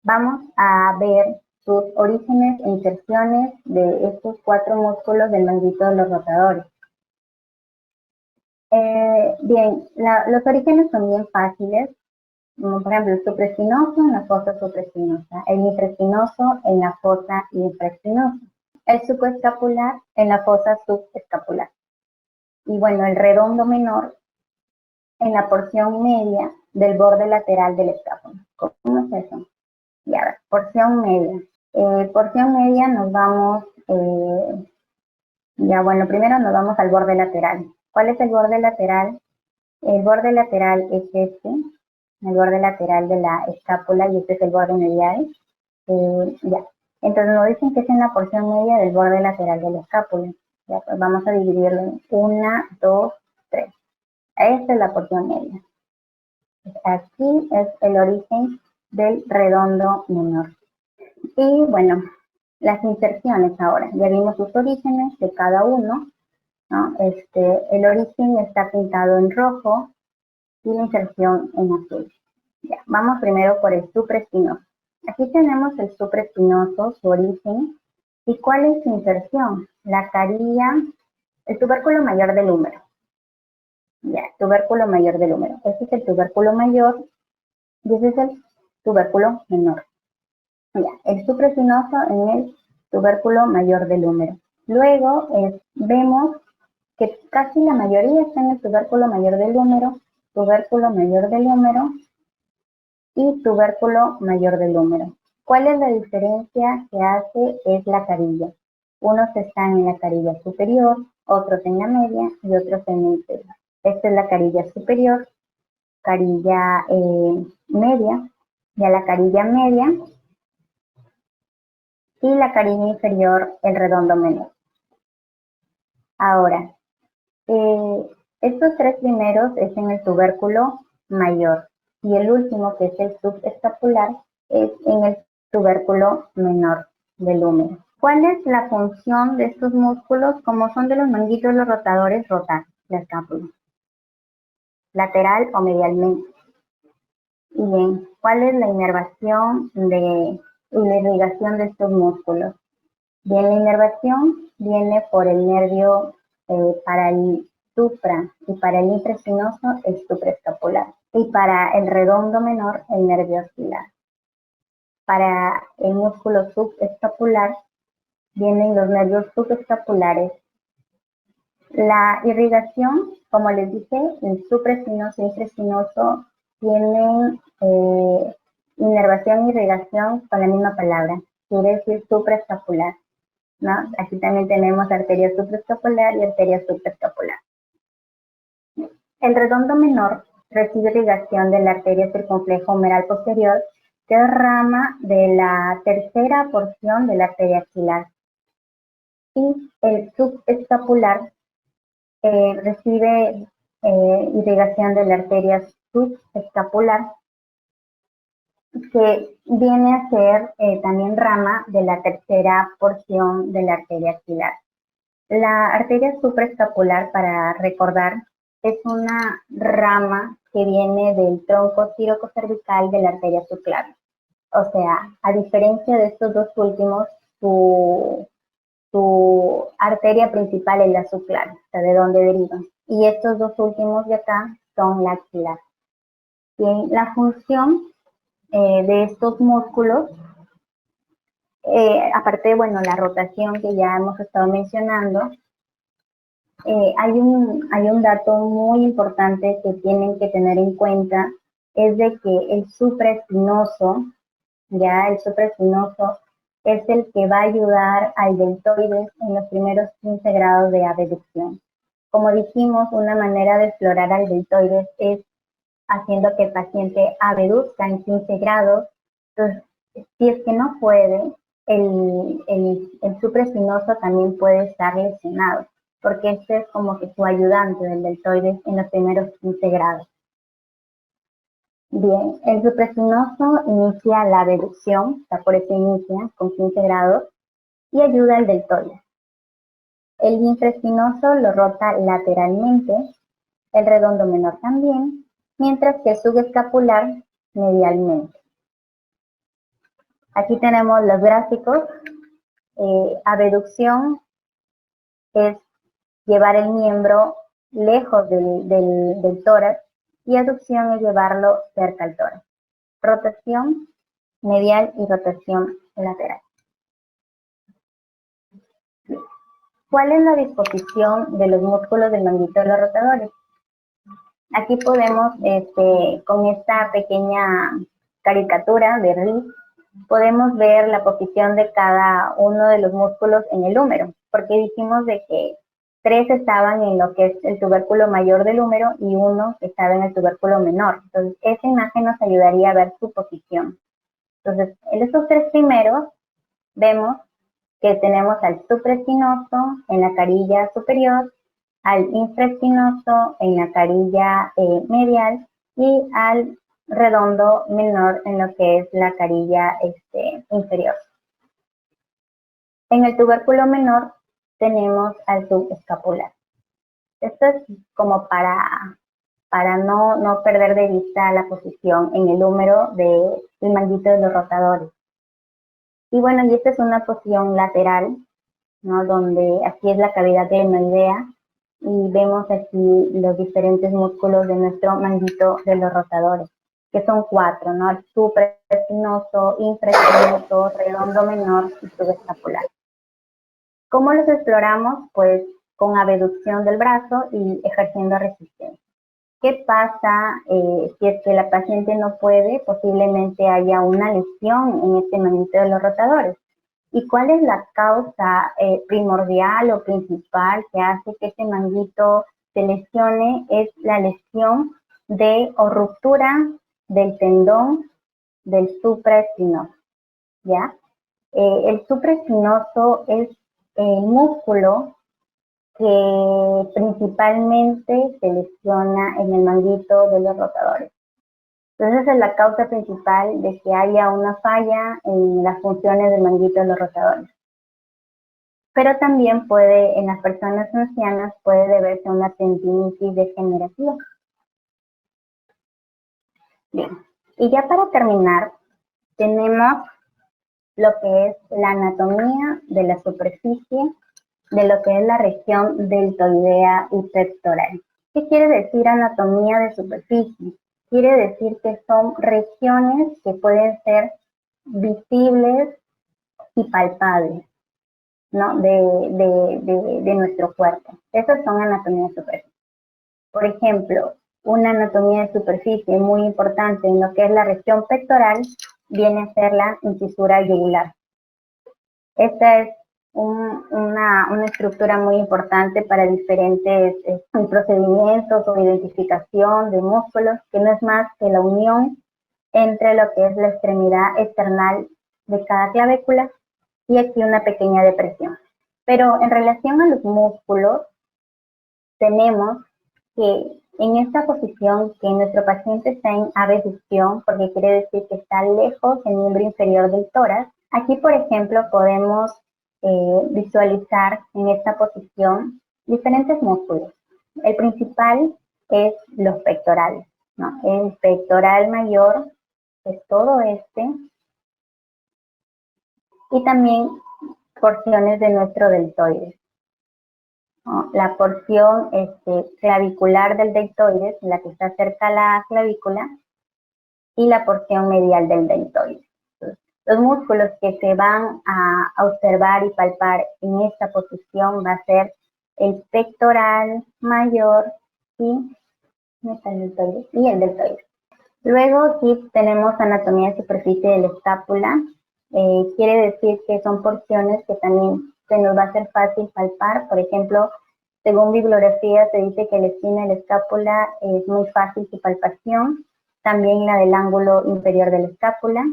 vamos a ver sus orígenes e inserciones de estos 4 músculos del manguito de los rotadores. Bien, los orígenes son bien fáciles, como por ejemplo el supraespinoso en la fosa supraespinosa, el infraespinoso en la fosa infraespinosa, el subescapular en la fosa subescapular. Y bueno, el redondo menor en la porción media del borde lateral del escápulo. ¿Cómo es eso? Ya, porción media. Porción media nos vamos, primero nos vamos al borde lateral. ¿Cuál es el borde lateral? El borde lateral es este, el borde lateral de la escápula, y este es el borde medial. Ya. Entonces nos dicen que es en la porción media del borde lateral de la escápula. Ya, pues vamos a dividirlo en 1, 2, 3. Esta es la porción media. Aquí es el origen del redondo menor. Y bueno, las inserciones ahora. Ya vimos sus orígenes de cada uno, ¿no? El origen está pintado en rojo y la inserción en azul. Ya, vamos primero por el supraespinoso. Aquí tenemos el supraespinoso, su origen. ¿Y cuál es su inserción? La carilla, el tubérculo mayor del húmero. Ya, tubérculo mayor del húmero. Este es el tubérculo mayor y ese es el tubérculo menor. Ya, el supraespinoso en el tubérculo mayor del húmero. Luego vemos que casi la mayoría está en el tubérculo mayor del húmero y tubérculo mayor del húmero. ¿Cuál es la diferencia que hace? Es la carilla. Unos están en la carilla superior, otros en la media y otros en la inferior. Esta es la carilla superior, carilla media, y a la carilla media y la carilla inferior, el redondo menor. Ahora, estos 3 primeros es en el tubérculo mayor y el último, que es el subescapular, es en el tubérculo menor del húmero. ¿Cuál es la función de estos músculos? Como son de los manguitos los rotadores, rotar la escápula, lateral o medialmente. Y bien, ¿cuál es la inervación y la irrigación de estos músculos? Bien, la inervación viene por el nervio para el supra y para el infraespinoso el supraescapular y para el redondo menor el nervio axilar. Para el músculo subescapular vienen los nervios subescapulares. La irrigación, como les dije, el supraespinoso y infraespinoso tienen inervación e irrigación con la misma palabra, quiere decir supraescapular, ¿no? Aquí también tenemos arteria supraescapular y arteria subescapular. El redondo menor recibe irrigación de la arteria circunfleja humeral posterior, que es rama de la tercera porción de la arteria axilar. Y el subescapular recibe irrigación de la arteria subescapular, que viene a ser también rama de la tercera porción de la arteria axilar. La arteria supraescapular, para recordar, es una rama que viene del tronco tíroco-cervical de la arteria subclavia. O sea, a diferencia de estos dos últimos, su arteria principal es la subclavia, o sea, de donde derivan. Y estos dos últimos de acá son la axilar. Bien, la función de estos músculos, aparte, bueno, la rotación que ya hemos estado mencionando, hay un dato muy importante que tienen que tener en cuenta, es de que el supraespinoso, es el que va a ayudar al deltoides en los primeros 15 grados de abducción. Como dijimos, una manera de explorar al deltoides es haciendo que el paciente abduzca en 15 grados. Entonces, si es que no puede, el supraespinoso también puede estar lesionado, porque este es como que su ayudante del deltoides en los primeros 15 grados. Bien, el supraespinoso inicia la abducción, o sea, por eso inicia con 15 grados, y ayuda al deltoides. El infraespinoso lo rota lateralmente, el redondo menor también, mientras que el subescapular medialmente. Aquí tenemos los gráficos. Abducción es llevar el miembro lejos del tórax y aducción es llevarlo cerca al tórax. Rotación medial y rotación lateral. ¿Cuál es la disposición de los músculos del manguito de los rotadores? Aquí podemos, con esta pequeña caricatura de Riz, podemos ver la posición de cada uno de los músculos en el húmero, porque dijimos de que 3 estaban en lo que es el tubérculo mayor del húmero y 1 estaba en el tubérculo menor. Entonces, esa imagen nos ayudaría a ver su posición. Entonces, en estos 3 primeros, vemos que tenemos al supraespinoso en la carilla superior, al infraespinoso en la carilla medial y al redondo menor en lo que es la carilla inferior. En el tubérculo menor tenemos al subescapular. Esto es como para no perder de vista la posición en el húmero del manguito de los rotadores. Y bueno, y esta es una posición lateral, ¿no? Donde aquí es la cavidad glenoidea y vemos aquí los diferentes músculos de nuestro manguito de los rotadores, que son 4, ¿no? El supraespinoso, infraespinoso, redondo menor y subescapular. ¿Cómo los exploramos? Pues con abducción del brazo y ejerciendo resistencia. ¿Qué pasa si es que la paciente no puede? Posiblemente haya una lesión en este manguito de los rotadores. ¿Y cuál es la causa primordial o principal que hace que este manguito se lesione? Es la lesión o ruptura del tendón del supraespinoso, ¿ya? El supraespinoso es el músculo que principalmente se lesiona en el manguito de los rotadores. Entonces, esa es la causa principal de que haya una falla en las funciones del manguito de los rotadores. Pero también puede, en las personas ancianas, puede deberse a una tendinitis degenerativa. Bien, y ya para terminar, tenemos lo que es la anatomía de la superficie de lo que es la región deltoidea y pectoral. ¿Qué quiere decir anatomía de superficie? Quiere decir que son regiones que pueden ser visibles y palpables, ¿no? de nuestro cuerpo. Esas son anatomía de superficie. Por ejemplo, una anatomía de superficie muy importante en lo que es la región pectoral viene a ser la incisura yugular. Esta es una estructura muy importante para diferentes procedimientos o identificación de músculos, que no es más que la unión entre lo que es la extremidad external de cada clavícula y aquí una pequeña depresión. Pero en relación a los músculos, tenemos que en esta posición que nuestro paciente está en abducción, porque quiere decir que está lejos del miembro inferior del tórax, aquí, por ejemplo, podemos visualizar en esta posición diferentes músculos. El principal es los pectorales, ¿no? El pectoral mayor es todo este y también porciones de nuestro deltoides, ¿no? La porción clavicular del deltoides, la que está cerca a la clavícula, y la porción medial del deltoides. Los músculos que se van a observar y palpar en esta posición va a ser el pectoral mayor y el deltoides. Luego aquí tenemos anatomía de superficie de la escápula. Quiere decir que son porciones que también se nos va a hacer fácil palpar. Por ejemplo, según bibliografía se dice que la esquina de la escápula es muy fácil su palpación. También la del ángulo inferior de la escápula.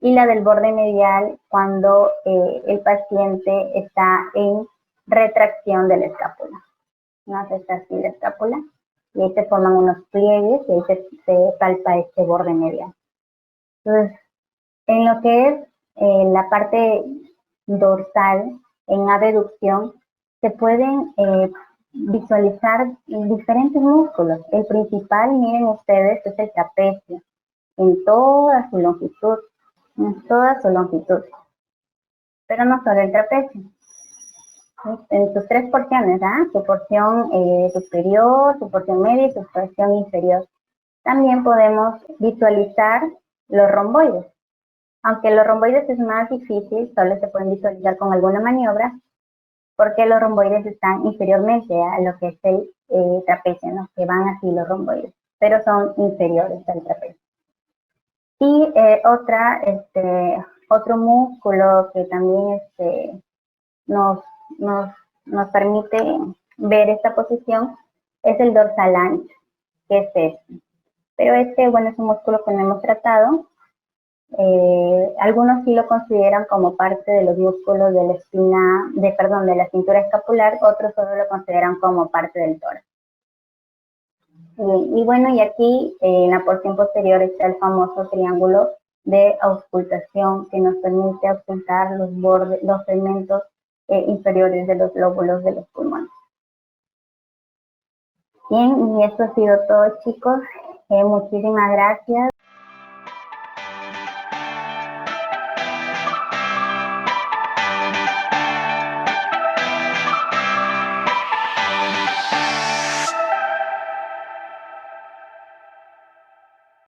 y la del borde medial cuando el paciente está en retracción de la escápula. ¿No? Está así la escápula y ahí se forman unos pliegues y ahí se palpa este borde medial. Entonces, en lo que es la parte dorsal, en abducción, se pueden visualizar diferentes músculos. El principal, miren ustedes, es el trapecio, en toda su longitud, pero no solo el trapecio. En sus tres porciones, su porción superior, su porción media y su porción inferior. También podemos visualizar los romboides. Aunque los romboides es más difícil, solo se pueden visualizar con alguna maniobra, porque los romboides están inferiormente a lo que es el trapecio, ¿no? Que van así los romboides, pero son inferiores al trapecio. Y otro músculo que también nos permite ver esta posición es el dorsal ancho, que es este. Pero bueno, es un músculo que no hemos tratado. Algunos sí lo consideran como parte de los músculos de la espina, de la cintura escapular, otros solo lo consideran como parte del tórax. Y bueno, y aquí en la porción posterior está el famoso triángulo de auscultación que nos permite auscultar los bordes, los segmentos inferiores de los lóbulos de los pulmones. Bien, y esto ha sido todo, chicos. Muchísimas gracias.